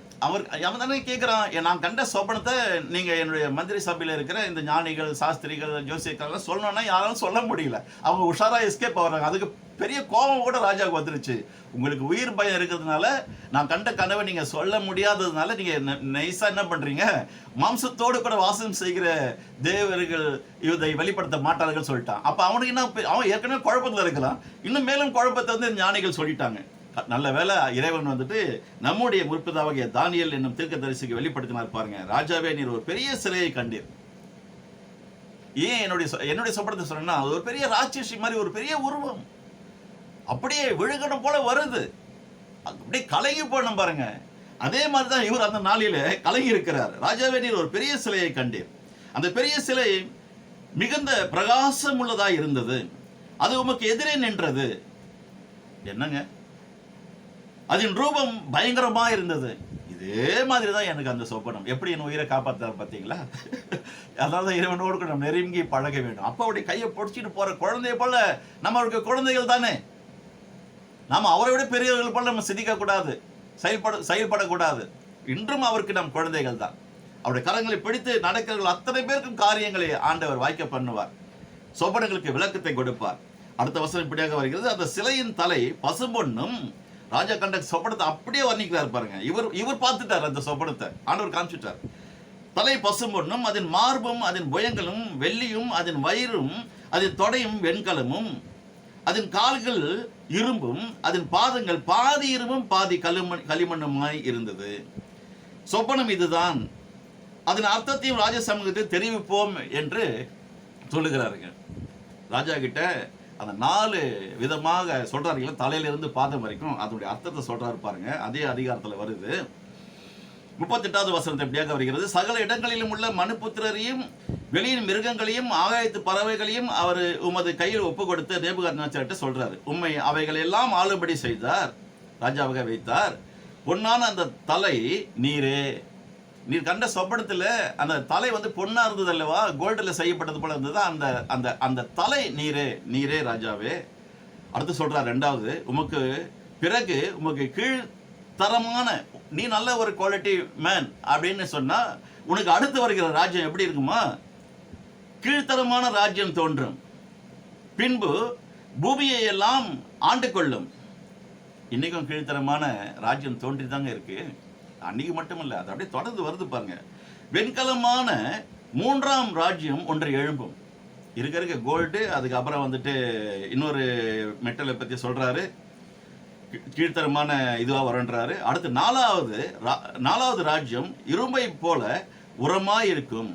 அவன் தானே கேட்குறான், நான் கண்ட சொப்பனத்தை நீங்கள் என்னுடைய மந்திரி சபையில் இருக்கிற இந்த ஞானிகள், சாஸ்திரிகள், ஜோசியக்காரர்கள் சொல்லணும்னா யாராலும் சொல்ல முடியல. அவங்க உஷாராக எஸ்கேப் ஆகிறாங்க. அதுக்கு பெரிய கோபம் கூட ராஜாவுக்கு வந்துருச்சு. உங்களுக்கு உயிர் பயம் இருக்கிறதுனால, நான் கண்ட கனவை நீங்கள் சொல்ல முடியாததுனால நீங்கள் நைஸாக என்ன பண்ணுறீங்க, மாம்சத்தோடு கூட வாசம் செய்கிற தேவர்கள் இதை வெளிப்படுத்த மாட்டார்கள் சொல்லிட்டான். அப்போ அவனுக்கு என்ன, அவன் ஏற்கனவே குழப்பத்தில் இருக்கலாம், இன்னும் மேலும் குழப்பத்தை வந்து ஞானிகள் சொல்லிட்டாங்க. நல்ல வேலை இறைவன் வந்துட்டு நம்முடைய முற்பிதாவாகிய தானியேல் என்னும் தீர்க்கதரிசிக்கு வெளிப்படுத்தினார் பாருங்க. ராஜாவே, நீர் ஒரு பெரிய சிலையை கண்டீர். ஏன் என்னுடைய சொப்பனத்தை சொன்னா, அது ஒரு பெரிய ராட்சசி மாதிரி ஒரு பெரிய உருவம் அப்படியே விழுகணும் போல வருது. அப்படியே கலங்கி போனோம் பாருங்க. அதே மாதிரி தான் இவர் அந்த நாளில கலங்கி இருக்கிறார். ராஜாவே, நீர் ஒரு பெரிய சிலையை கண்டீர். அந்த பெரிய சிலை மிகுந்த பிரகாசம் உள்ளதா இருந்தது. அது உமக்கு எதிரே நின்றது. என்னங்க, அதன் ரூபம் பயங்கரமா இருந்தது. இதே மாதிரி தான் எனக்கு அந்த சொப்பனம். எப்படி என் உயிரை காப்பாத்தார் பார்த்தீங்களா? அதாவது இறைவனோடு கூட நம்ம நெருங்கி பழக வேண்டும். அப்பாவுடைய கையை பிடிச்சிட்டு போற குழந்தைய போல நம்மளுக்கு குழந்தைகள் தானே. நாம அவரை விட பெரியவர்கள் போல நம்ம சிந்திக்க கூடாது, செயல்படக்கூடாது. இன்றும் அவருக்கு நம் குழந்தைகள் தான். அவருடைய கரங்களை பிடித்து நடக்கிறவர்கள் அத்தனை பேருக்கும் காரியங்களை ஆண்டவர் வாய்க்க பண்ணுவார். சொப்பனங்களுக்கு விளக்கத்தை கொடுப்பார். அடுத்த வசனம் இப்படியாக வருகிறது. அந்த சிலையின் தலை பசும்பொன்னும். ராஜா கண்ட சொப்பனத்தை அப்படியே வர்ணிக்கிறார் பாருங்க. இவர் பார்த்துட்டார் அந்த சொப்பனத்தை, ஆண்டவர் காமிச்சிட்டார். தலை பசும்பொன்னும், அதன் மார்பும் அதன் புயங்களும் வெள்ளியும், அதன் வயிறும் அதன் தொடையும் வெண்கலமும், அதன் கால்கள் இரும்பும், அதன் பாதங்கள் பாதி இரும்பும் பாதி களிமண்ணுமாய் இருந்தது. சொப்பனம் இதுதான், அதன் அர்த்தத்தையும் ராஜ சமூகத்தில் தெரிவிப்போம் என்று சொல்லுகிறாருங்க. ராஜா கிட்ட அந்த 4 விதமாக சொல்றாருங்களா, தலையிலிருந்து பாதம் வரைக்கும் அதனுடைய அர்த்தத்தை சொல்றாரு பாருங்க. அதே அதிகாரத்தில் வருது. 38வது வசனத்தை எப்படியாக வருகிறது. சகல இடங்களிலும் உள்ள மனுபுத்திரரையும் வெளியின் மிருகங்களையும் ஆகாயத்து பறவைகளையும் அவர் உமது கையில் ஒப்பு கொடுத்து நேபுகாத்நேச்சார்ட்ட சொல்றாரு. உம்மை அவைகள் எல்லாம் ஆளும்படி செய்தார், ராஜாவாக வைத்தார். பொன்னான அந்த தலை நீரே. நீர் கண்ட சொப்பனத்தில் அந்த தலை பொண்ணா இருந்தது அல்லவா, கோல்டில் செய்யப்பட்டது போல இருந்தது. அந்த அந்த அந்த தலை நீரே, நீரே ராஜாவே. அடுத்து சொல்றார் 2வது, உமக்கு பிறகு உமக்கு கீழ்த்தரமான, நீ நல்ல ஒரு குவாலிட்டி மேன் அப்படின்னு சொன்னா உனக்கு அடுத்து வருகிற ராஜ்யம் எப்படி இருக்குமா, கீழ்த்தரமான ராஜ்யம் தோன்றும். பின்பு பூமியை எல்லாம் ஆண்டு கொள்ளும். இன்னைக்கும் கீழ்த்தரமான ராஜ்யம் தோன்றி தாங்க இருக்கு. அன்னைக்கு மட்டும் இல்லை, அது அப்படியே தொடர்ந்து வருது பாருங்க. வெண்கலமான 3ஆம் ராஜ்யம் ஒன்று எழும்பும். இருக்க கோல்டு, அதுக்கப்புறம் இன்னொரு மெட்டலை பற்றி சொல்றாரு, கீழ்த்தரமான இதுவாக வரன்றாரு. அடுத்து 4வது ராஜ்யம் இரும்பை போல உரமாய் இருக்கும்.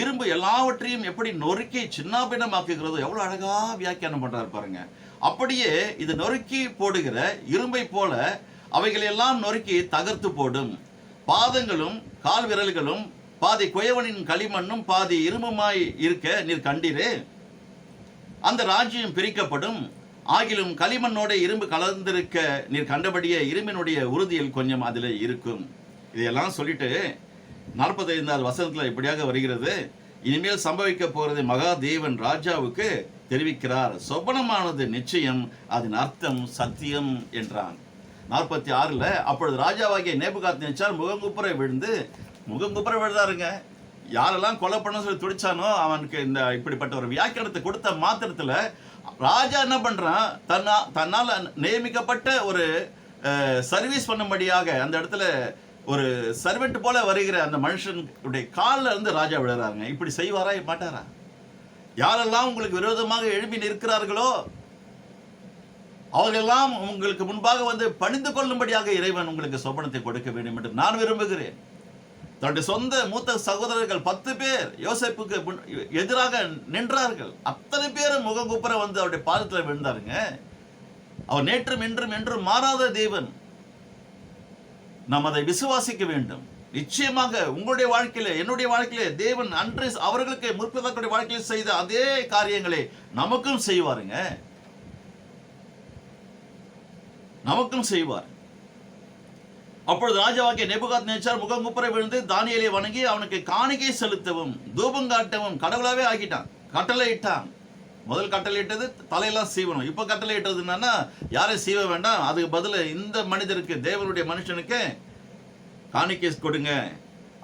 இரும்பு எல்லாவற்றையும் எப்படி நொறுக்கி சின்னாபின்னமாக்குகிறதோ, எவ்வளோ அழகா வியாக்கியானம் பண்றாரு பாருங்க. அப்படியே இது நொறுக்கி போடுகிற இரும்பை போல அவைகளெல்லாம் நொறுக்கி தகர்த்து போடும். பாதங்களும் கால் விரல்களும் பாதி குயவனின் களிமண்ணும் பாதி இரும்புமாய் இருக்க நீர் கண்டீரே. அந்த ராஜ்யம் பிரிக்கப்படும். ஆகிலும் களிமண்ணோட இரும்பு கலந்திருக்க நீர் கண்டபடியே இரும்பினுடைய உறுதியில் கொஞ்சம் அதில் இருக்கும். இதையெல்லாம் சொல்லிட்டு 45வது வசனத்தில் இப்படியாக வருகிறது. இனிமேல் சம்பவிக்க போகிறது மகாதேவன் ராஜாவுக்கு தெரிவிக்கிறார். சொப்பனமானது நிச்சயம், அதன் அர்த்தம் சத்தியம் என்றான். 46ல் அப்பொழுது ராஜாவாகிய நேபுகாத்நேச்சார் முகங்குப்புற விழுதாருங்க. யாரெல்லாம் கொலை பண்ண சொல்லி துடிச்சானோ அவனுக்கு இந்த இப்படிப்பட்ட ஒரு வியாக்கியானத்தை கொடுத்த மாத்திரத்தில் ராஜா என்ன பண்றான், தன்னால் நியமிக்கப்பட்ட ஒரு சர்வீஸ் பண்ணும்படியாக அந்த இடத்துல ஒரு சர்வெண்ட் போல வருகிற அந்த மனுஷனுடைய காலில் இருந்து ராஜா விழுறாருங்க. இப்படி செய்வாரா மாட்டாரா? யாரெல்லாம் உங்களுக்கு விரோதமாக எழுப்பி நிற்கிறார்களோ அவர்களெல்லாம் உங்களுக்கு முன்பாக பணிந்து கொள்ளும்படியாக இறைவன் உங்களுக்கு சொப்பனத்தை கொடுக்க வேண்டும் என்று நான் விரும்புகிறேன். தன்னுடைய சொந்த மூத்த சகோதரர்கள் 10 பேர் யோசேப்புக்கு எதிராக நின்றார்கள். அத்தனை பேரும் முகங்குப்புற அவருடைய பாதத்தில் விழுந்தாருங்க. அவர் நேற்றும் இன்றும் என்றும் மாறாத தேவன். நாம் அதை விசுவாசிக்க வேண்டும். நிச்சயமாக உங்களுடைய வாழ்க்கையில, என்னுடைய வாழ்க்கையில தேவன் அன்று அவர்களுக்கு முற்பிதாக்களுடைய வாழ்க்கையில் செய்த அதே காரியங்களை நமக்கும் செய்வாருங்க, நமக்கும் செய்வார். அப்பொழுது ராஜாவாகிய நேபுகாத்நேச்சார் முகங்குப்புற விழுந்து தானியேலை வணங்கி அவனுக்கு காணிக்கை செலுத்தவும் தூபம் காட்டவும் கடவுளாவே ஆகிட்டான். கட்டளை இட்டான். முதல் கட்டளை இட்டது தலையெல்லாம் சீவணும். இப்ப கட்டளை இட்டது என்னன்னா, யாரையும் சீவ வேண்டாம், அதுக்கு பதில் இந்த மனிதருக்கு, தேவனுடைய மனுஷனுக்கு காணிக்கை கொடுங்க,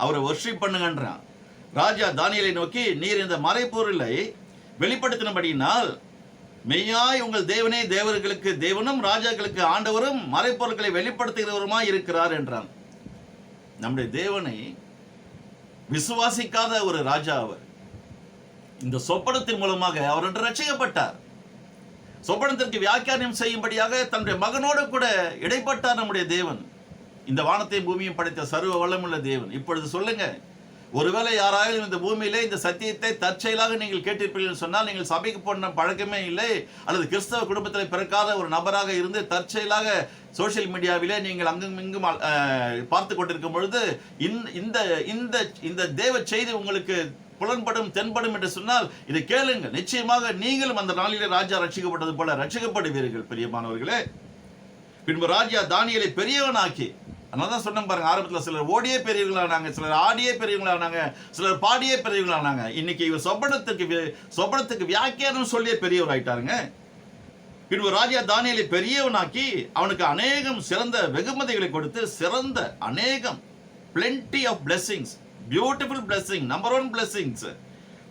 அவரை வொர்ஷிப் பண்ணுங்கன்றான். ராஜா தானியேலை நோக்கி, நீர் இந்த மறைபொருளை வெளிப்படுத்தினபடியினால் மெய்யாய் உங்கள் தேவனே தேவர்களுக்கு தேவனும் ராஜாக்களுக்கு ஆண்டவரும் மறைப்பொருட்களை வெளிப்படுத்துகிறவருமாய் இருக்கிறார் என்றான். நம்முடைய தேவனை விசுவாசிக்காத ஒரு ராஜா அவர். இந்த சொப்பனத்தின் மூலமாக அவர் என்று ரட்சிக்கப்பட்டார். சொப்பனத்திற்கு வியாக்கியானம் செய்யும்படியாக தன்னுடைய மகனோடு கூட இடைப்பட்டார் நம்முடைய தேவன். இந்த வானத்தையும் பூமியும் படைத்த சர்வ வல்லமுள்ள தேவன். இப்பொழுது சொல்லுங்க, ஒருவேளை யாராலும் இந்த பூமியிலே இந்த சத்தியத்தை தற்செயலாக நீங்கள் கேட்டிருப்பீர்கள் சொன்னால், நீங்கள் சபைக்கு போன பழக்கமே இல்லை, அல்லது கிறிஸ்தவ குடும்பத்தில் பிறக்காத ஒரு நபராக இருந்து தற்செயலாக சோசியல் மீடியாவிலே நீங்கள் அங்கும் இங்கும் பார்த்து கொண்டிருக்கும் பொழுது இந்த இந்த இந்த தேவ செய்தி உங்களுக்கு புலன்படும் தென்படும் என்று சொன்னால் இதை கேளுங்கள். நிச்சயமாக நீங்களும் அந்த நாளிலே ராஜா ரட்சிக்கப்பட்டது போல ரட்சிக்கப்படுவீர்கள் பிரியமானவர்களே. பின்பு ராஜா தானியேலை பெரியவனாக்கி, அதனாலதான் சொன்ன பாருங்க, ஆரம்பத்தில் சிலர் ஓடியே பெரியவங்களானாங்க, சிலர் ஆடியே பெரியவங்களானாங்க, சிலர் பாடியே பெரியவங்களானாங்க. இன்னைக்கு இவர் சொப்பனத்துக்கு வியாக்கியானம் சொல்லியே பெரியவர் ஆயிட்டாருங்க. பின்பு ராஜா தானியேலை பெரியவனாக்கி அவனுக்கு அநேகம் சிறந்த வெகுமதிகளை கொடுத்து, சிறந்த அநேகம் plenty of blessings, beautiful blessing, number one blessings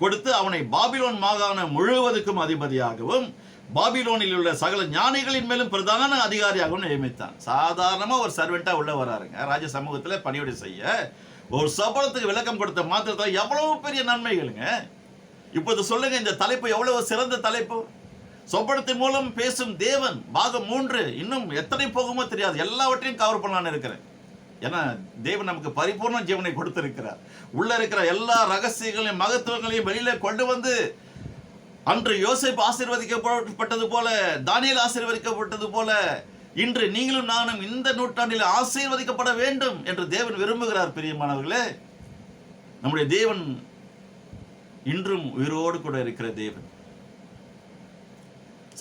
கொடுத்து அவனை பாபிலோன் மாகாணம் முழுவதுக்கும் அதிபதியாகவும் பாபிலோனில் உள்ள சகல ஞானிகளின் மேலும் பிரதான அதிகாரியாகவும் நியமித்தான். சாதாரணமா ஒரு சர்வெண்டா உள்ள வராருங்க ராஜ சமூகத்துல பணியோடு செய்ய. ஒரு சபலத்துக்கு விளக்கம் கொடுத்த மாத்திரத்தில் எவ்வளவு பெரிய நன்மைகளுங்க. இப்போது சொல்லுங்க, இந்த தலைப்பு எவ்வளவு சிறந்த தலைப்பு. சொப்பனத்தின் மூலம் பேசும் தேவன் பாகம் 3 இன்னும் எத்தனை போகுமோ தெரியாது, எல்லாவற்றையும் கவர் பண்ணலான்னு இருக்கிறேன். ஏன்னா தேவன் நமக்கு பரிபூர்ண ஜீவனை கொடுத்திருக்கிறார். உள்ள இருக்கிற எல்லா ரகசியங்களையும் மகத்துவங்களையும் வெளியில கொண்டு வந்து, அன்று யோசேப்பு ஆசீர்வதிக்கப்பட்டது போல, தானியேல் ஆசீர்வதிக்கப்பட்டது போல, இன்று நீங்களும் நானும் இந்த நூற்றாண்டில் ஆசீர்வதிக்கப்பட வேண்டும் என்று தேவன் விரும்புகிறார். பிரியமானவர்களே, நம்முடைய தேவன் இன்றும் உயிரோடு கூட இருக்கிற தேவன்,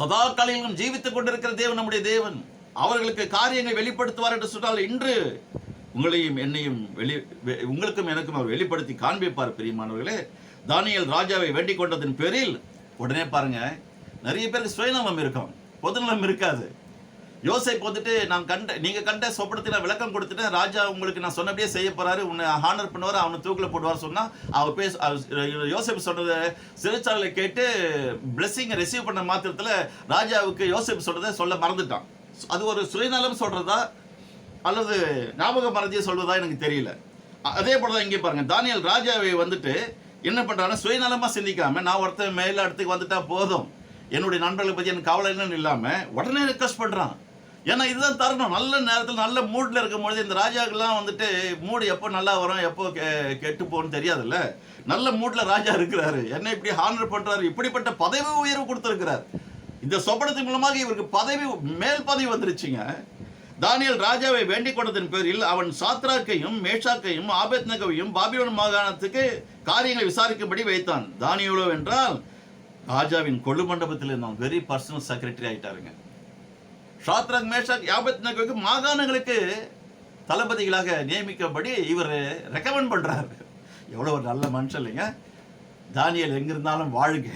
சதா காலையிலும் ஜீவித்துக் கொண்டிருக்கிற தேவன் நம்முடைய தேவன். அவர்களுக்கு காரியங்களை வெளிப்படுத்துவார் என்று சொன்னால், இன்று உங்களையும் என்னையும் உங்களுக்கும் எனக்கும் அவர் வெளிப்படுத்தி காண்பிப்பார். பிரியமானவர்களே, தானியேல் ராஜாவை வேண்டிக் கொண்டதன் பேரில் உடனே பாருங்க, நிறைய பேருக்கு சுயநலம் இருக்கும், பொதுநலம் இருக்காது. யோசேப்பு வந்துட்டு நீங்க கண்ட சொப்பனத்தை நான் விளக்கம் கொடுத்துட்டேன், ராஜா உங்களுக்கு நான் சொன்னபடியே செய்ய போறாரு, உன்னை ஹானர் பண்ணுவார், அவனை தூக்கில் போடுவார் சொன்னா, யோசேப்பு சொன்னதை சிறைச்சாலையில கேட்டு பிளெஸிங்கை ரிசீவ் பண்ண மாத்திரத்தில் ராஜாவுக்கு யோசேப்பு சொன்னதை சொல்ல மறந்துட்டான். அது ஒரு சுயநலம் சொல்றதா அல்லது ஞாபக மறதியை சொல்வதா எனக்கு தெரியல. அதே போலதான் இங்கே பாருங்க, தானியேல் ராஜாவை வந்துட்டு என்ன பண்றாங்க, சுயநலமா சிந்திக்காம நான் ஒருத்தர் மேல இடத்துக்கு வந்துட்டா போதும், என்னுடைய நண்பர்களை பத்தி எனக்கு கவலை இல்லைன்னு இல்லாம உடனே ரிக்வஸ்ட் பண்றான். ஏன்னா இதுதான் தருணம். நல்ல நேரத்தில் நல்ல மூட்ல இருக்கும் பொழுது இந்த ராஜாக்கெல்லாம் வந்துட்டு மூடு எப்போ நல்லா வரும் எப்போ கெட்டு போகணும்னு தெரியாதுல்ல. நல்ல மூட்ல ராஜா இருக்கிறாரு, என்ன இப்படி ஹானர் பண்றாரு, இப்படிப்பட்ட பதவி உயர்வு கொடுத்திருக்கிறார். இந்த சொப்பனத்தின் மூலமாக இவருக்கு மேல் பதவி வந்துருச்சுங்க. தானியேல் ராஜாவை வேண்டிக் கொண்டதன் பேரில் அவன் சாத்ராக்கையும் மேஷாக்கையும் ஆபேத்நேகோவையும் பாபிலோன் மாகாணத்துக்கு காரியங்களை விசாரிக்கும்படி வைத்தான். தானியேலோ என்றால் ராஜாவின் கொள்ளு மண்டபத்தில் இருந்தான், வெரி பர்சனல் செக்ரட்டரி ஆயிட்டாருங்க. சாத்ராக் மேஷாக் ஆபேத்நேகோவுக்கு மாகாணங்களுக்கு தளபதிகளாக நியமிக்கப்படி இவர் ரெக்கமெண்ட் பண்றாரு. எவ்வளவு ஒரு நல்ல மனுஷன் இல்லைங்க. தானியேல் எங்கிருந்தாலும் வாழ்க.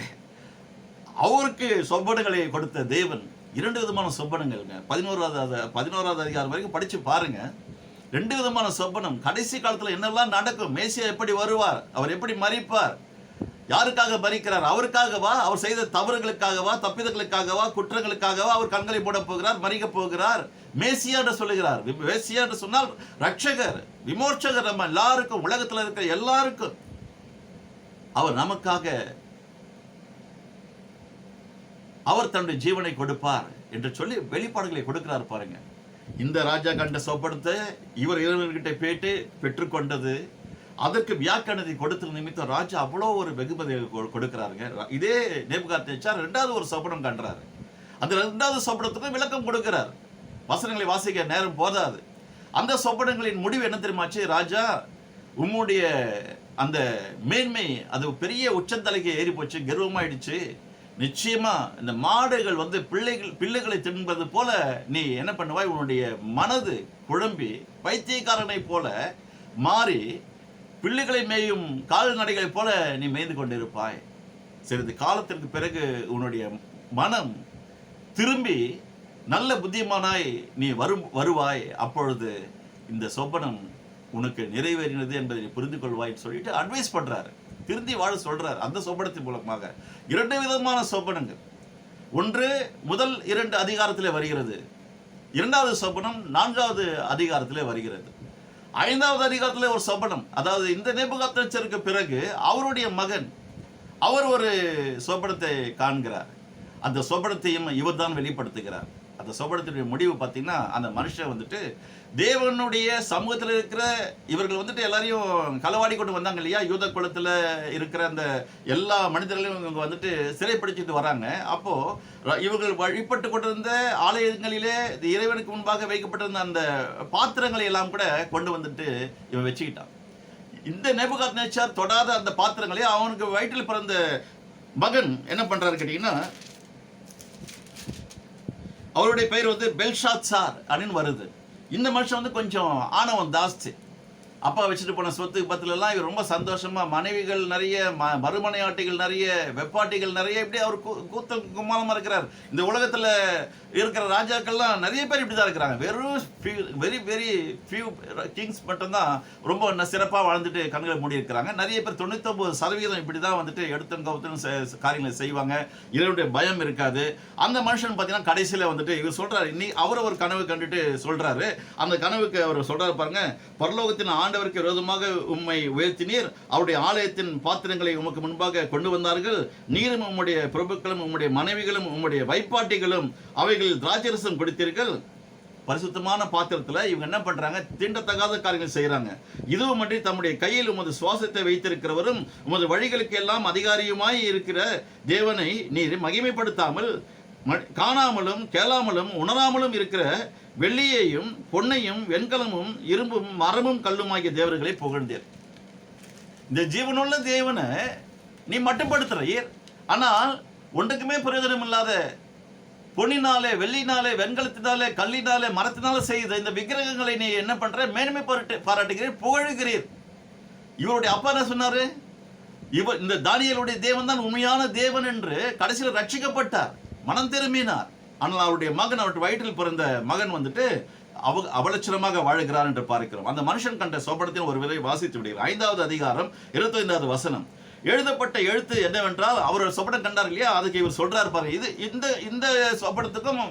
அவருக்கு சொப்பனங்களை கொடுத்த தேவன் 2 விதமான சொப்பனங்கள்ங்க. 11வது அதிகாரம் வரைக்கும் படிச்சு பாருங்க. 2 விதமான சொப்பனம். கடைசி காலத்துல என்னெல்லாம் நடக்கும், மேசியா எப்படி வருவார், அவர் எப்படி மரிப்பார், யாருக்காக மரிக்கிறார், அவருக்காகவா, அவர் செய்த தவறுகளுக்காகவா, தப்பிதங்களுக்காகவா, குற்றங்களுக்காகவா அவர் கண்களை போட போகிறார், மறிக்க போகிறார். மேசியா என்று சொல்லுகிறார். மேசியா என்று சொன்னால் ரட்சகர், விமோச்சகர், நம்ம எல்லாருக்கும், உலகத்தில் இருக்கிற எல்லாருக்கும் அவர் நமக்காக அவர் தன்னுடைய ஜீவனை கொடுப்பார் என்று சொல்லி வெளிப்பாடுகளை கொடுக்கிறார். பாருங்க, இந்த ராஜா கண்ட சொப்பனத்தை இவர் இறைவன்கிட்ட போயிட்டு பெற்றுக்கொண்டது, அதற்கு வியாக்கியானத்தை கொடுத்த நிமித்தம் ராஜா அவ்வளோ ஒரு வெகுமதி கொடுக்கிறாருங்க. இதே நேபுகாத்நேச்சார் 2வது ஒரு சொப்பனம் கண்டாரு. அந்த 2வது சொப்பனத்துக்கும் விளக்கம் கொடுக்கிறார். வசனங்களை வாசிக்க நேரம் போதாது. அந்த சொப்பனங்களின் முடிவு என்ன தெரியுமாச்சு, ராஜா உம்முடைய அந்த மேன்மை அது பெரிய உச்சந்தலைக்கு ஏறி போச்சு, கர்வமாயிடுச்சு. நிச்சயமா இந்த மாடுகள் வந்து பிள்ளைகளை தின்பது போல நீ என்ன பண்ணுவாய், உன்னுடைய மனது குழம்பி பைத்தியக்காரனை போல மாறி பிள்ளைகளை மேயும் கால்நடைகளை போல நீ மேய்ந்து கொண்டிருப்பாய். சிறிது காலத்திற்கு பிறகு உன்னுடைய மனம் திரும்பி நல்ல புத்திமானாய் நீ வருவாய். அப்பொழுது இந்த சொப்பனம் உனக்கு நிறைவேறினது என்பதை நீ புரிந்து கொள்வாய்ன்னு சொல்லிட்டு அட்வைஸ் பண்றாரு, திருந்தி வாழ சொல்றாரு. அந்த சொப்பனத்தின் மூலமாக 2 விதமான சொப்பனங்கள். ஒன்று முதல் 2 அதிகாரத்திலே வருகிறது, 2வது சொப்பனம் 4வது அதிகாரத்திலே வருகிறது. 5வது அதிகாரத்திலே ஒரு சொப்பனம், அதாவது இந்த நேபுகாத்நேச்சருக்கு பிறகு அவருடைய மகன் அவர் ஒரு சொப்பனத்தை காண்கிறார். அந்த சொப்பனத்தையும் இவர் தான் வெளிப்படுத்துகிறார். அந்த சொப்பனத்தினுடைய முடிவு பார்த்தீங்கன்னா, அந்த மனுஷன் வந்துட்டு தேவனுடைய சமூகத்தில் இருக்கிற இவர்கள் வந்துட்டு எல்லாரையும் களவாடி கொண்டு வந்தாங்க இல்லையா? யூத குலத்தில் இருக்கிற அந்த எல்லா மனிதர்களையும் இவங்க வந்துட்டு சிறைப்பிடிச்சிட்டு வராங்க. அப்போ இவர்கள் வழிபட்டு கொண்டிருந்த ஆலயங்களிலே இறைவனுக்கு முன்பாக வைக்கப்பட்டிருந்த அந்த பாத்திரங்களை எல்லாம் கூட கொண்டு வந்துட்டு இவன் வச்சுக்கிட்டான். இந்த நேபுகாத்நேச்சார் தொடாத அந்த பாத்திரங்களை அவனுக்கு வயிற்றில் பிறந்த மகன் என்ன பண்றாரு கேட்டீங்கன்னா, அவருடைய பெயர் வந்து பெல்ஷாத்சார் அப்படின்னு வருது. இந்த மனுஷன் வந்து கொஞ்சம் ஆணவம் ஜாஸ்தி. அப்பா வச்சுட்டு போன சொத்து பத்துலலாம் இவர் ரொம்ப சந்தோஷமா மனைவிகள் நிறைய, மறுமனையாட்டிகள் நிறைய, வெப்பாட்டிகள் நிறைய, இப்படி அவர் கூத்த கும்மாலமா இருக்கிறார். இந்த உலகத்துல இருக்கிற ராஜாக்கள்லாம் நிறைய பேர் இப்படி தான் இருக்கிறாங்க. வெறும் வெரி வெரி ஃபியூ கிங்ஸ் மட்டும்தான் ரொம்ப சிறப்பாக வாழ்ந்துட்டு கண்களை மூடி இருக்கிறாங்க. நிறைய பேர் 99% இப்படி தான் வந்துட்டு எடுத்தும் கவுத்தும் காரியங்களை செய்வாங்க. இவருடைய பயம் இருக்காது. அந்த மனுஷன் பார்த்தீங்கன்னா கடைசியில் வந்துட்டு இவர் சொல்றாரு, இன்னைக்கு அவர் ஒரு கனவு கண்டுட்டு சொல்றாரு. அந்த கனவுக்கு அவர் சொல்றாரு பாருங்க, பரலோகத்தின் ஆண்டவருக்கு விரோதமாக உம்மை உயர்த்தினீர், அவருடைய ஆலயத்தின் பாத்திரங்களை உமக்கு முன்பாக கொண்டு வந்தார்கள். நீரும் உம்முடைய பிரபுக்களும் உம்முடைய மனைவிகளும் உம்முடைய வைப்பாட்டிகளும் அவைகள் திராட்சரசம் கொடுத்தீர்கள். பரிசுத்தமான பாத்திரத்துல இவங்க என்ன பண்றாங்க? தீண்டத்தகாத காரியங்கள் செய்யறாங்க. இதுவும் மட்டும் தம்முடைய கையில் உமது சுவாசத்தை வைத்திருக்கிறவரும் உமது வழிகளுக்கு எல்லாம் அதிகாரியுமாய் இருக்கிற தேவனை நீர் மகிமைப்படுத்தாமல் காணாமலும் கேளாமலும் உணராமலும் இருக்கிற வெள்ளியையும் பொன்னையும் வெண்கலமும் இரும்பும் மரமும் கல்லுமாகிய தேவர்களை புகழ்ந்தீர். இந்த ஜீவனுள்ள தேவனை நீ மட்டுப்படுத்துறீர். ஆனால் ஒன்றுக்குமே பிரயோஜனம் இல்லாத பொன்னினாலே, வெள்ளினாலே, வெண்கலத்தினாலே, கல்லினாலே, மரத்தினாலே செய்த இந்த விக்கிரகங்களை நீ என்ன பண்ற? மேன்மை பாராட்டுகிறீர், புகழுகிறீர். இவருடைய அப்பா என்ன சொன்னாரு? இந்த தானியேலுடைய தேவன் தான் உண்மையான தேவன் என்று கடைசியில் ரட்சிக்கப்பட்டார், மனம் திரும்பினார். ஆனால் அவருடைய மகன், அவருடைய வயிற்றில் பிறந்த மகன் வந்துட்டு அவலட்சணமாக வாழுகிறார் என்று பார்க்கிறோம். அந்த மனுஷன் கண்ட சொப்பனத்தின் ஒரு விதை வாசித்து விடுகிறார். 5வது அதிகாரம் 25வது வசனம். எழுதப்பட்ட எழுத்து என்னவென்றால், அவர் சொப்பனம் கண்டார் இல்லையா, அதுக்கு இவர் சொல்றாரு பாருங்க. இது இந்த சொப்பனத்துக்கும்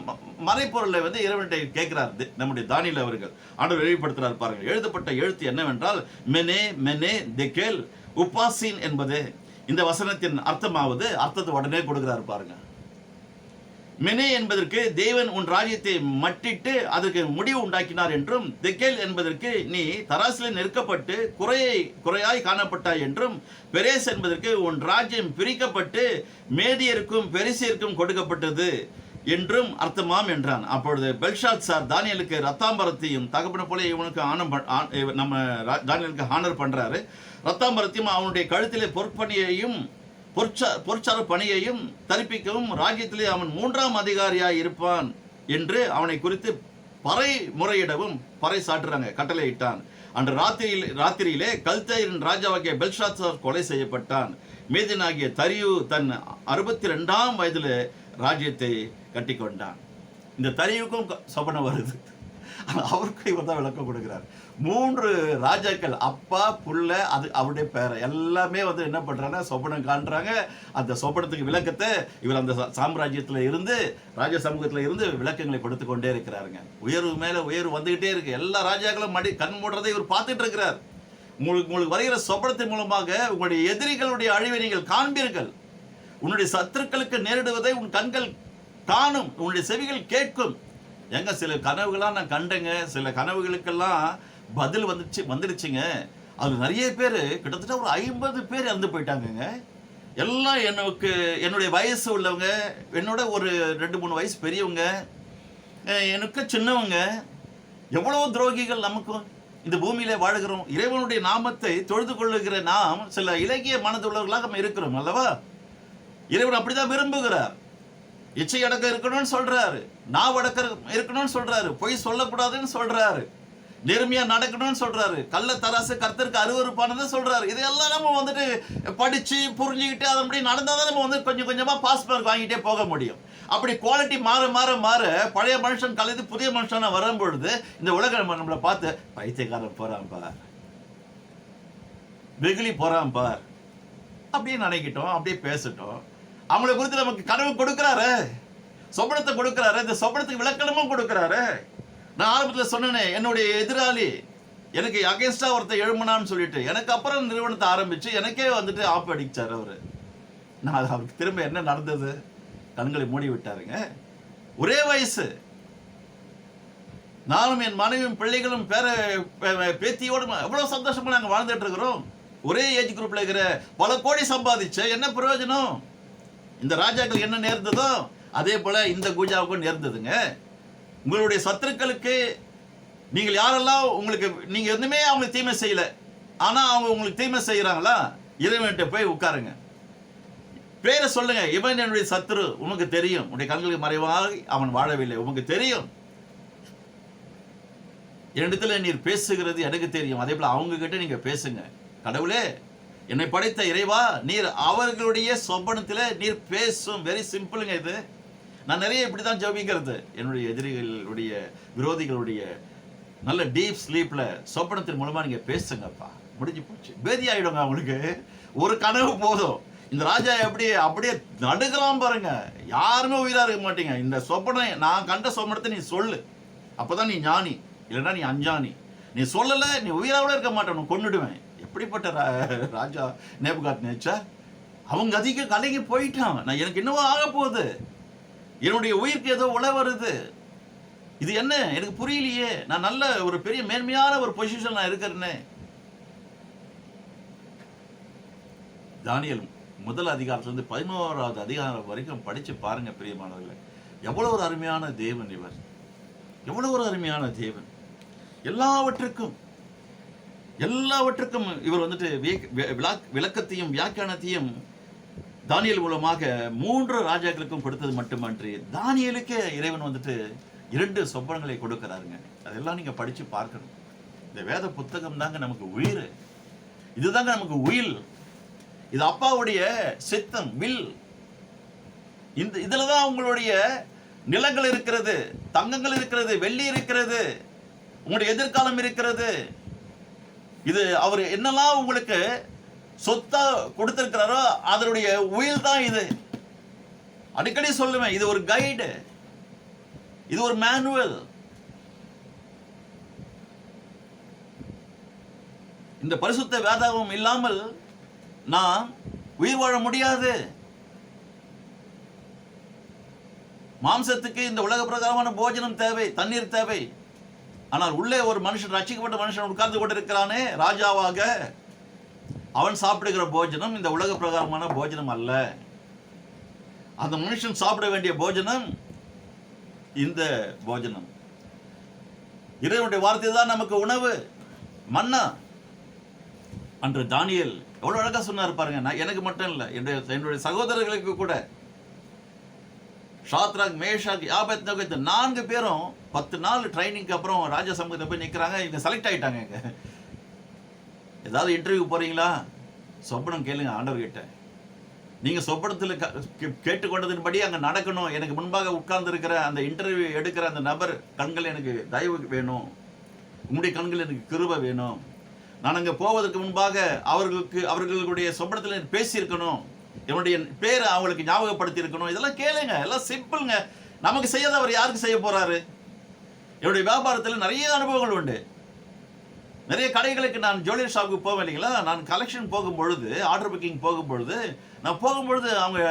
மறைப்பொருளை வந்து இறைவன்கிட்ட கேட்கிறார் நம்முடைய தானியேல் அவர்கள். ஆண்டவர் வெளிப்படுத்துறார் பாருங்க. எழுதப்பட்ட எழுத்து என்னவென்றால் மெனே மெனே தெக்கேல் உப்பாசின் என்பது இந்த வசனத்தின் அர்த்தமாவது. அர்த்தத்தை உடனே கொடுக்கிறார் பாருங்க. மெனே என்பதற்கு தேவன் உன் ராஜ்யத்தை மட்டிட்டு அதற்கு முடிவு உண்டாக்கினார் என்றும், தெக்கேல் என்பதற்கு நீ தராசில் நெருக்கப்பட்டு குறையாய் காணப்பட்டாய் என்றும், பெரேஸ் என்பதற்கு உன் ராஜ்யம் பிரிக்கப்பட்டு மேதியருக்கும் பெரிசியருக்கும் கொடுக்கப்பட்டது என்றும் அர்த்தமாம் என்றான். அப்பொழுது பெல்ஷாத்சார் தானியேலுக்கு ரத்தாம்பரத்தையும், தகப்பன போல இவனுக்கு நம்ம தானியேலுக்கு ஹானர் பண்றாரு, ரத்தாம்பரத்தையும் அவனுடைய கழுத்திலே பொற்பணியையும் பொற்சார பணியையும் தரிப்பிக்கவும் ராஜ்யத்திலே அவன் 3ஆம் அதிகாரியாய் இருப்பான் என்று அவனை குறித்து பறை முறையிடவும் பறை சாட்டுறாங்க, கட்டளை இட்டான். அன்று ராத்திரியிலே கல்தேயரின் ராஜாவாகிய பெல்ஷாத்சார் கொலை செய்யப்பட்டான். மேதியனாகிய தரியு தன் 62ஆம் வயதில் ராஜ்யத்தை கட்டி கொண்டான். இந்த தரியுக்கும் சொப்பனம் வருது. அவருக்கு இவர் தான் விளக்கம் கொடுக்கிறார். 3 ராஜாக்கள், அப்பா புள்ள, அது அவருடைய பேரை எல்லாமே வந்து என்ன பண்றாங்க? சொப்பனம் காண்றாங்க. அந்த சொப்பனத்துக்கு விளக்கத்தை இவர் அந்த சாம்ராஜ்யத்துல இருந்து, ராஜ சமூகத்துல இருந்து விளக்கங்களை கொடுத்து கொண்டே இருக்கிறாருங்க. உயர்வு மேல உயர்வு வந்துகிட்டே இருக்கு. எல்லா ராஜாக்களும் கண் மூடுறதை இவர் பார்த்துட்டு இருக்கிறார். உங்களுக்கு வருகிற சொப்பனத்தின் மூலமாக உங்களுடைய எதிரிகளுடைய அழிவை நீங்கள் காண்பீர்கள். உன்னுடைய சத்துருக்களுக்கு நேரிடுவதை உன் கண்கள் காணும், உன்னுடைய செவிகள் கேட்கும். எங்க சில கனவுகளாம் நான் கண்டேங்க. சில கனவுகளுக்கெல்லாம் பதில் வந்துடுச்சுங்க. அது நிறைய பேர், கிட்டத்தட்ட ஒரு 50 பேர் இறந்து போயிட்டாங்கங்க. எல்லாம் என்னுடைய வயசு உள்ளவங்க, என்னோட ஒரு 2-3 வயசு பெரியவங்க, எனக்கு சின்னவங்க. எவ்வளவு துரோகிகள் நமக்கும் இந்த பூமியில வாழுகிறோம். இறைவனுடைய நாமத்தை தொழுது கொள்ளுகிற நாம் சில இலக்கிய மனதுள்ளவர்களாக நம்ம இருக்கிறோம் அல்லவா? இறைவன் அப்படிதான் விரும்புகிறார். இச்சை அடக்கம் இருக்கணும்னு சொல்றாரு, நாவ் அடக்கம் இருக்கணும்னு சொல்றாரு, பொய் சொல்லக்கூடாதுன்னு சொல்றாரு, நேர்மையா நடக்கணும்னு சொல்றாரு, கள்ள தராசு கர்த்தருக்கு அருவருப்பானதை சொல்றாரு. இதெல்லாம் நம்ம வந்துட்டு படிச்சு புரிஞ்சுக்கிட்டு அதன்படி நடந்தாதான் நம்ம வந்து கொஞ்சம் கொஞ்சமா பாஸ் மார்க் வாங்கிட்டே போக முடியும். அப்படி குவாலிட்டி மாற மாற மாற பழைய மனுஷன் கலைந்து புதிய மனுஷனா வரும்பொழுது இந்த உலகம் நம்மளை பார்த்து பைத்தியக்காரன் போறான் பார், வெகுளி போறான் பார் அப்படியே நினைக்கிட்டோம், அப்படியே பேசிட்டோம். அவங்களை குறித்து நமக்கு கனவு கொடுக்கிறாரு, சொப்பனத்தை கொடுக்கிறாரு, இந்த சொப்பனத்துக்கு விளக்கணமும் கொடுக்கிறாரு. நான் ஆரம்பத்தில் சொன்னேனே, என்னுடைய எதிராளி எனக்கு அகேன்ஸ்டா ஒருத்தர் எழுமனான்னு சொல்லிட்டு எனக்கு அப்புறம் நிறுவனத்தை ஆரம்பிச்சு எனக்கே வந்துட்டு ஆப்பு அடிச்சார் அவரு. நான் அவருக்கு திரும்ப என்ன நடந்தது? கண்களை மூடி விட்டாருங்க. ஒரே வயசு, நானும் என் மனைவியும் பிள்ளைகளும் பேத்தியோடும் எவ்வளவு சந்தோஷமா நாங்கள் வாழ்ந்துட்டு இருக்கிறோம். ஒரே ஏஜ் குரூப்ல இருக்கிற பல கோடி சம்பாதிச்ச என்ன பிரயோஜனம்? இந்த ராஜாக்கள் என்ன நேர்ந்ததோ அதே போல இந்த கூஜாவுக்கும் நேர்ந்ததுங்க. உங்களுடைய சத்துருக்களுக்கு நீங்கள் யாரெல்லாம் உங்களுக்கு நீங்க எதுவுமே அவங்களுக்கு தீமை செய்யல, ஆனா அவங்க உங்களுக்கு தீமை செய்யறாங்களா, இறைவன்கிட்ட போய் உட்காருங்க, பேரை சொல்லுங்க. இவன் என்னுடைய சத்துரு, உனக்கு தெரியும். உன்னுடைய கண்களுக்கு மறைவாக அவன் வாழவில்லை, உனக்கு தெரியும். என்னிடத்துல நீர் பேசுகிறது எனக்கு தெரியும். அதே போல அவங்க கிட்ட நீங்க பேசுங்க. கடவுளே, என்னை படைத்த இறைவா, நீர் அவர்களுடைய சொப்பனத்தில் நீர் பேசும். வெரி சிம்பிளுங்க இது. நான் நிறைய இப்படிதான் ஜெபிக்கிறது. என்னுடைய எதிரிகளுடைய விரோதிகளுடைய நல்ல டீப் ஸ்லீப்ல சொப்பனத்தின் மூலமா நீங்க பேசுங்கப்பா. முடிஞ்சு போச்சு. பேதி ஆயிடுங்க அவங்களுக்கு. ஒரு கனவு போதும். இந்த ராஜா அப்படியே நடுக்கலாம் பாருங்க. யாருமே உயிரா இருக்க மாட்டீங்க. இந்த சொப்பனம், நான் கண்ட சொப்பனத்தை நீ சொல்லு, அப்பதான் நீ ஞானி, இல்லைன்னா நீ அஞ்சானி. நீ சொல்லல, நீ உயிராவோட இருக்க மாட்டேன், கொன்னுடுவேன். எப்படிப்பட்ட ராஜா நேபுகாத்நேச்சர். அவங்க அதிக கலங்கி போயிட்டான். நான் எனக்கு என்னவோ ஆக போகுது, என்னுடைய உயிருக்கு ஏதோ உழ வருது, இது என்ன எனக்கு புரியலையே, நான் நல்ல ஒரு பெரிய மேன்மையான ஒரு பொசிஷன் நான் இருக்கிறேன்னு. தானியேல் முதல் அதிகாரத்திலிருந்து 11வது அதிகாரம் வரைக்கும் படிச்சு பாருங்க பிரியமானவர்களே. எவ்வளவு ஒரு அருமையான தேவன் இவர், எவ்வளவு ஒரு அருமையான தேவன். எல்லாவற்றுக்கும் இவர் வந்துட்டு விளக்கத்தையும் வியாக்கியானத்தையும் தானியேல் மூலமாக 3 ராஜாக்களுக்கும் கொடுத்தது மட்டுமன்றி தானியேலுக்கே இறைவன் வந்துட்டு 2 சொப்பனங்களை கொடுக்கிறாருங்க. அதெல்லாம் நீங்க படிச்சு பார்க்கணும். இந்த வேத புத்தகம் தாங்க நமக்கு உயிர், இதுதாங்க நமக்கு உயில். இது அப்பாவுடைய சித்தம், வில். இதுலதான் உங்களுடைய நிலங்கள் இருக்கிறது, தங்கங்கள் இருக்கிறது, வெள்ளி இருக்கிறது, உங்களுடைய எதிர்காலம் இருக்கிறது. இது அவர் என்னெல்லாம் உங்களுக்கு சொத்தா கொடுத்திருக்கிறாரோ அதனுடைய உயில் தான் இது. அடிக்கடி சொல்லுவேன், இது ஒரு கைடு, இது ஒரு மேனுவல். இந்த பரிசுத்த வேதாகம் இல்லாமல் நாம் உயிர் வாழ முடியாது. மாம்சத்துக்கு இந்த உலக பிரகாரமான போஜனம் தேவை, தண்ணீர் தேவை. ஆனால் உள்ளே ஒரு மனுஷன், ரட்சிக்கப்பட்ட மனுஷன் உட்கார்ந்து கொண்டிருக்கிறானே ராஜாவாக, அவன் சாப்பிடுகிற போஜனம் இந்த உலக பிரகாரமான போஜனம் அல்ல. அந்த மனுஷன் சாப்பிட வேண்டிய போஜனம் இந்த போஜனம். இறைவனுடைய வார்த்தை தான் நமக்கு உணவு, மன்னா. அன்று தானியேல் எவ்வளவு அழகா சொன்னார் பாருங்க. நான் எனக்கு மட்டும் இல்லை, என்னுடைய சகோதரர்களுக்கு கூட, ஷாத்ராக், மேஷாக், ஆபேத்நேகோ 4 பேரும் 10 நாள் ட்ரைனிங்க்கு அப்புறம் ராஜா சமூகத்தை போய் நிற்கிறாங்க. இவங்க செலக்ட் ஆகிட்டாங்க. இங்க ஏதாவது இன்டர்வியூ போறீங்களா, சொப்பனம் கேளுங்க ஆண்டவர்கிட்ட. நீங்க சொப்பனத்தில் கேட்டுக்கொண்டதின்படி அங்கே நடக்கணும். எனக்கு முன்பாக உட்கார்ந்து இருக்கிற அந்த இன்டர்வியூ எடுக்கிற அந்த நபர் கண்கள் எனக்கு தயவு வேணும், உங்களுடைய கண்கள் எனக்கு கிருபை வேணும். நான் அங்கே போவதற்கு முன்பாக அவர்களுடைய சொப்பனத்தில் பேசியிருக்கணும், என்னுடைய பேரை அவங்களுக்கு ஞாபகப்படுத்தி இருக்கணும். இதெல்லாம் கேளுங்க, எல்லாம் சிம்பிள்ங்க. நமக்கு செய்யாத அவர் யாருக்கு செய்ய போறாரு? என்னுடைய வியாபாரத்தில் நிறைய அனுபவங்கள் உண்டு. நிறைய கடைகளுக்கு நான் ஜுவல்லரி ஷாப்புக்கு போவேன் இல்லைங்களா. நான் கலெக்ஷன் போகும்பொழுது, ஆர்டர் புக்கிங் போகும்பொழுது, நான் போகும்பொழுது அவங்க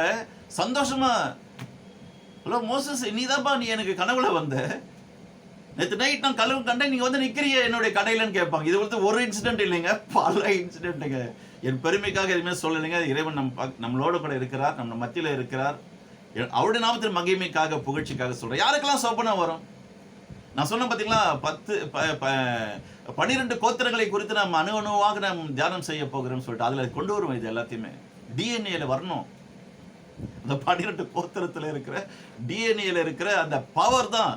சந்தோஷமா, ஹலோ மோசஸ், நீதான்ப்பா நீ எனக்கு கனவுல வந்த, நேற்று நைட் நான் கனவு கண்டேன், நீங்க வந்து நிக்கிறிய என்னுடைய கடையிலன்னு கேட்பாங்க. இது வந்து ஒரு இன்சிடென்ட் இல்லைங்க, பல இன்சிடென்ட்டுங்க. என் பெருமைக்காக எதுவுமே சொல்லலைங்க. இறைவன் நம்மளோட கூட இருக்கிறார், நம்ம மத்தியில இருக்கிறார். அவருடைய நாமத்தின் மகிமைக்காக, புகழ்ச்சிக்காக சொல்றேன். யாருக்கெல்லாம் சொப்பனம் வரும்? நான் சொன்ன பார்த்தீங்களா, 12 கோத்திரங்களை குறித்து நாம் அணுவாக நாம் தியானம் செய்ய போகிறோம்னு சொல்லிட்டு அதில் கொண்டு வருவோம். இது எல்லாத்தையுமே டிஎன்ஏல வரணும். அந்த 12 கோத்திரத்தில் இருக்கிற டிஎன்ஏல இருக்கிற அந்த பவர் தான்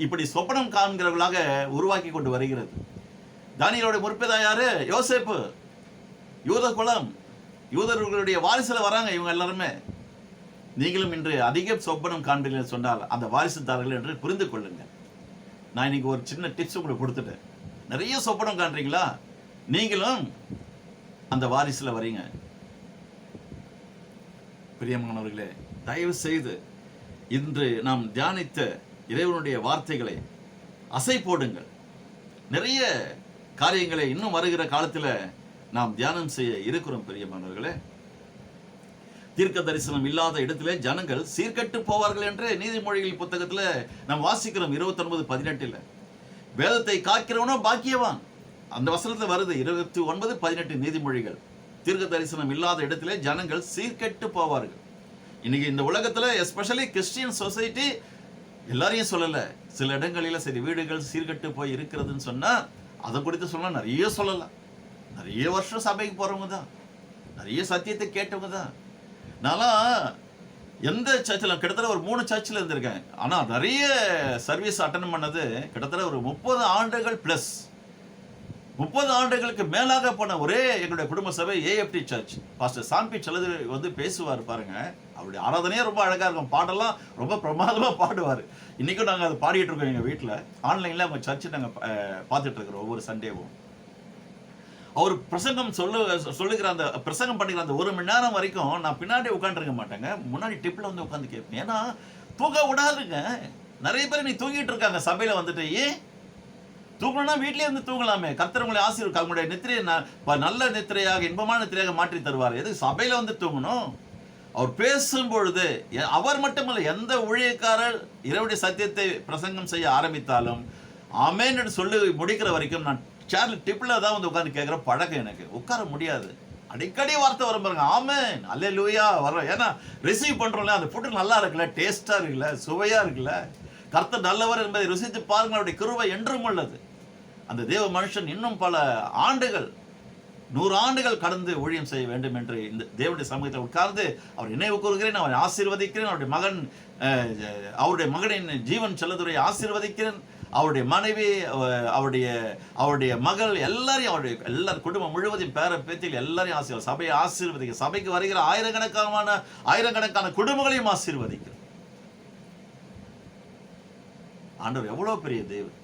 இப்படி சொப்பனம் காண்கிறவர்களாக உருவாக்கி கொண்டு வருகிறது. தானியேலோட முற்பிதா யாரு? யோசேப்பு. யூத குலம், யூதர்களுடைய வாரிசுல வராங்க இவங்க எல்லாருமே. நீங்களும் இன்று அதிக சொப்பனம் காண்பீர்கள் சொன்னால் அந்த வாரிசுதாரர்கள் என்று புரிந்து கொள்ளுங்க. நான் இன்னைக்கு ஒரு சின்ன டிப்ஸ் உங்களுக்கு கொடுத்துட்டேன். நிறைய சொப்பனம் காண்றீங்களா, நீங்களும் அந்த வாரிசுல வரீங்க. பிரியமானவர்களே, தயவு செய்து இன்று நாம் தியானித்த இறைவனுடைய வார்த்தைகளை அசை போடுங்கள். நிறைய காரியங்களை இன்னும் வருகிற காலத்தில் நாம் தியானம் செய்ய இருக்கிறோம். பிரியமானவர்களே, தீர்க்க தரிசனம் இல்லாத இடத்திலே ஜனங்கள் சீர்கெட்டு போவார்கள் என்று நீதிமொழிகள் புத்தகத்தில் நாம் வாசிக்கிறோம் 29:18. வேதத்தை காக்கிறவனோ பாக்கியவான். அந்த வசனத்தில் வருது 29:18 நீதிமொழிகள். தீர்க்க தரிசனம் இல்லாத இடத்திலே ஜனங்கள் சீர்கெட்டு போவார்கள். இன்னைக்கு இந்த உலகத்துல எஸ்பெஷலி கிறிஸ்டியன் சொசைட்டி, எல்லாரையும் சொல்லல, சில இடங்களில சரி வீடுகள் சீர்கெட்டு போய் இருக்கிறதுன்னு சொன்னா அதை குறித்து சொன்னா நிறைய சொல்லலாம். நிறைய வருஷம் சபைக்கு போறவங்க தான், நிறைய சத்தியத்தை கேட்டவங்க தான். நான் எந்த சர்ச்சில் கிட்டத்தட்ட ஒரு 3 சர்ச்சில் இருந்திருக்கேன். ஆனா நிறைய சர்வீஸ் அட்டன் பண்ணது கிட்டத்தட்ட ஒரு 30 ஆண்டுகள் பிளஸ். 30 ஆண்டுகளுக்கு மேலாக போன ஒரே எங்களுடைய குடும்ப சபை ஏஎஃப்டி சர்ச். பாஸ்டர் சாம்பி செலது வந்து பேசுவார் பாருங்க. அவருடைய ஆராதனையே ரொம்ப அழகா இருக்கும். பாடெல்லாம் ரொம்ப பிரமாதமா பாடுவார். இன்னைக்கும் நாங்கள் அதை பாடிட்டு இருக்கோம் எங்க வீட்டில். ஆன்லைன்ல அவங்க சர்ச்சை நாங்கள் பார்த்துட்டு இருக்கிறோம் ஒவ்வொரு சண்டேவும். அவர் பிரசங்கம் சொல்லுகிற அந்த பிரசங்கம் பண்ணிக்கிற அந்த 1 மணி நேரம் வரைக்கும் நான் பின்னாடி உட்காந்துருக்க மாட்டேங்க, முன்னாடி டிப்ல வந்து உட்காந்து கேட்பேன். ஏன்னா தூங்க விடாதுங்க. நிறைய பேர் நீ தூங்கிட்டு இருக்காங்க சபையில வந்துட்டு. ஏன் தூங்கணும்னா வீட்லயே வந்து தூங்கலாமே. கர்த்தர் உங்களை ஆசீர்வதிப்பார். உங்களுடைய நித்திரையை நல்ல நித்திரையாக இன்பமான நித்திரையாக மாற்றி தருவார். எது சபையில வந்து தூங்கணும்? அவர் பேசும்பொழுது அவர் மட்டுமல்ல, எந்த ஊழியக்காரர் இரவுடைய சத்தியத்தை பிரசங்கம் செய்ய ஆரம்பித்தாலும் ஆமென் என்று சொல்லி முடிக்கிற வரைக்கும் நான் சேர்ல டிப்ல தான் வந்து உட்காந்து கேட்குற பழக்கம் எனக்கு. உட்கார முடியாது. அடிக்கடி வார்த்தை வரும் பாருங்க, ஆமென் அல்லேலூயா வரும். ஏன்னா ரிசீவ் பண்றோம்ல, அந்த ஃபுட்டு நல்லா இருக்குல்ல, டேஸ்டா இருக்குல்ல, சுவையா இருக்குல்ல, கர்த்தர் நல்லவர் என்பதை ருசித்து பாருங்க, அவருடைய கிருபை என்றும் உள்ளது. அந்த தேவ மனுஷன் இன்னும் பல ஆண்டுகள் 100 ஆண்டுகள் கடந்து ஊழியம் செய்ய வேண்டும் என்று இந்த தேவனுடைய சமூகத்தில் உட்கார்ந்து அவர் நினைவு கூறுகிறேன். அவரை ஆசீர்வதிக்கிறேன். அவருடைய மகனின் ஜீவன் செல்லதுரையை ஆசீர்வதிக்கிறேன். அவருடைய மனைவி, அவருடைய மகள் எல்லாரையும், எல்லாரும் குடும்பம் முழுவதும் பேர பேத்தியில் எல்லாரையும் ஆசீர்வதி, சபையை ஆசீர்வதிக்க, சபைக்கு வருகிற ஆயிரக்கணக்கான குடும்பங்களையும் ஆசீர்வதிக்கிறேன். ஆண்டவர் எவ்வளவு பெரிய தேவன்.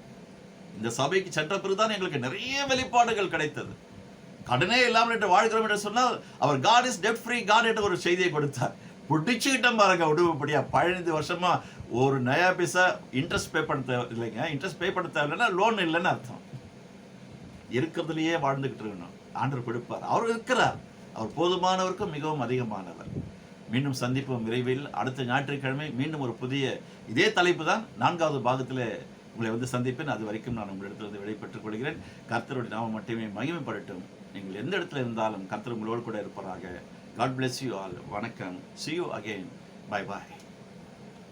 இந்த சபைக்கு சென்ற பிறகுதான் எங்களுக்கு நிறைய வெளிப்பாடுகள் கிடைத்தது. கடனே இல்லாமல் என்று வாழ்கிறோம் என்று சொன்னால் அவர் காட் இஸ் டெப்ட் ஃப்ரீ காட் என்ற ஒரு செய்தியை கொடுத்தார். பிடிச்சுக்கிட்டோம் பாருங்க உடுவுப்படியா. 15 வருஷமா ஒரு நயா பைசா இன்ட்ரெஸ்ட் பே பண்ண தேவை இல்லைங்க. இன்ட்ரெஸ்ட் பே பண்ண தேவையில்லைன்னா லோன் இல்லைன்னு அர்த்தம். இருக்கிறதுலையே வாழ்ந்துகிட்டு இருக்கணும். ஆண்டவர் கொடுப்பார். அவர் இருக்கிறார். அவர் போதுமானவருக்கும் மிகவும் அதிகமானவர். மீண்டும் சந்திப்போம் விரைவில். அடுத்த ஞாயிற்றுக்கிழமை மீண்டும் ஒரு புதிய இதே தலைப்பு தான் 4வது பாகத்தில் உங்களை வந்து சந்திப்பேன். அது வரைக்கும் நான் உங்களிடத்திலிருந்து விடைபெற்றுக் கொள்கிறேன். கர்த்தருடைய நாமம் மட்டுமே மகிமைப்படட்டும். நீங்கள் எந்த இடத்துல இருந்தாலும் கர்த்தர் உங்களோடு கூட இருப்பாராக. God bless you all. வணக்கம். See you again. Bye bye.